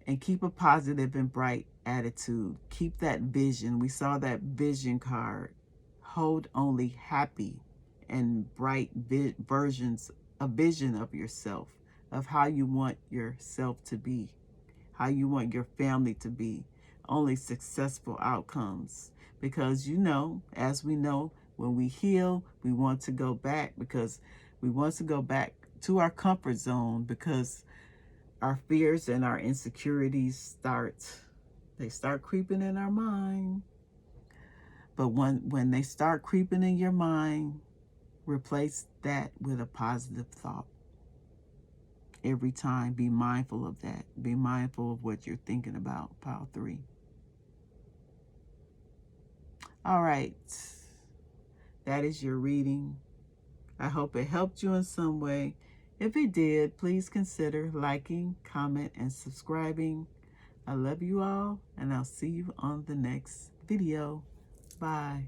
A: And keep a positive and bright attitude. Keep that vision. We saw that vision card. Hold only happy and bright a vision of yourself, of how you want yourself to be, how you want your family to be. Only successful outcomes. Because as we know, when we heal, we want to go back, because we want to go back to our comfort zone, because our fears and our insecurities start creeping in our mind. But when they start creeping in your mind, replace that with a positive thought. Every time, be mindful of that. Be mindful of what you're thinking about, pile 3. All right. That is your reading. I hope it helped you in some way. If it did, please consider liking, comment, and subscribing. I love you all, and I'll see you on the next video. Bye.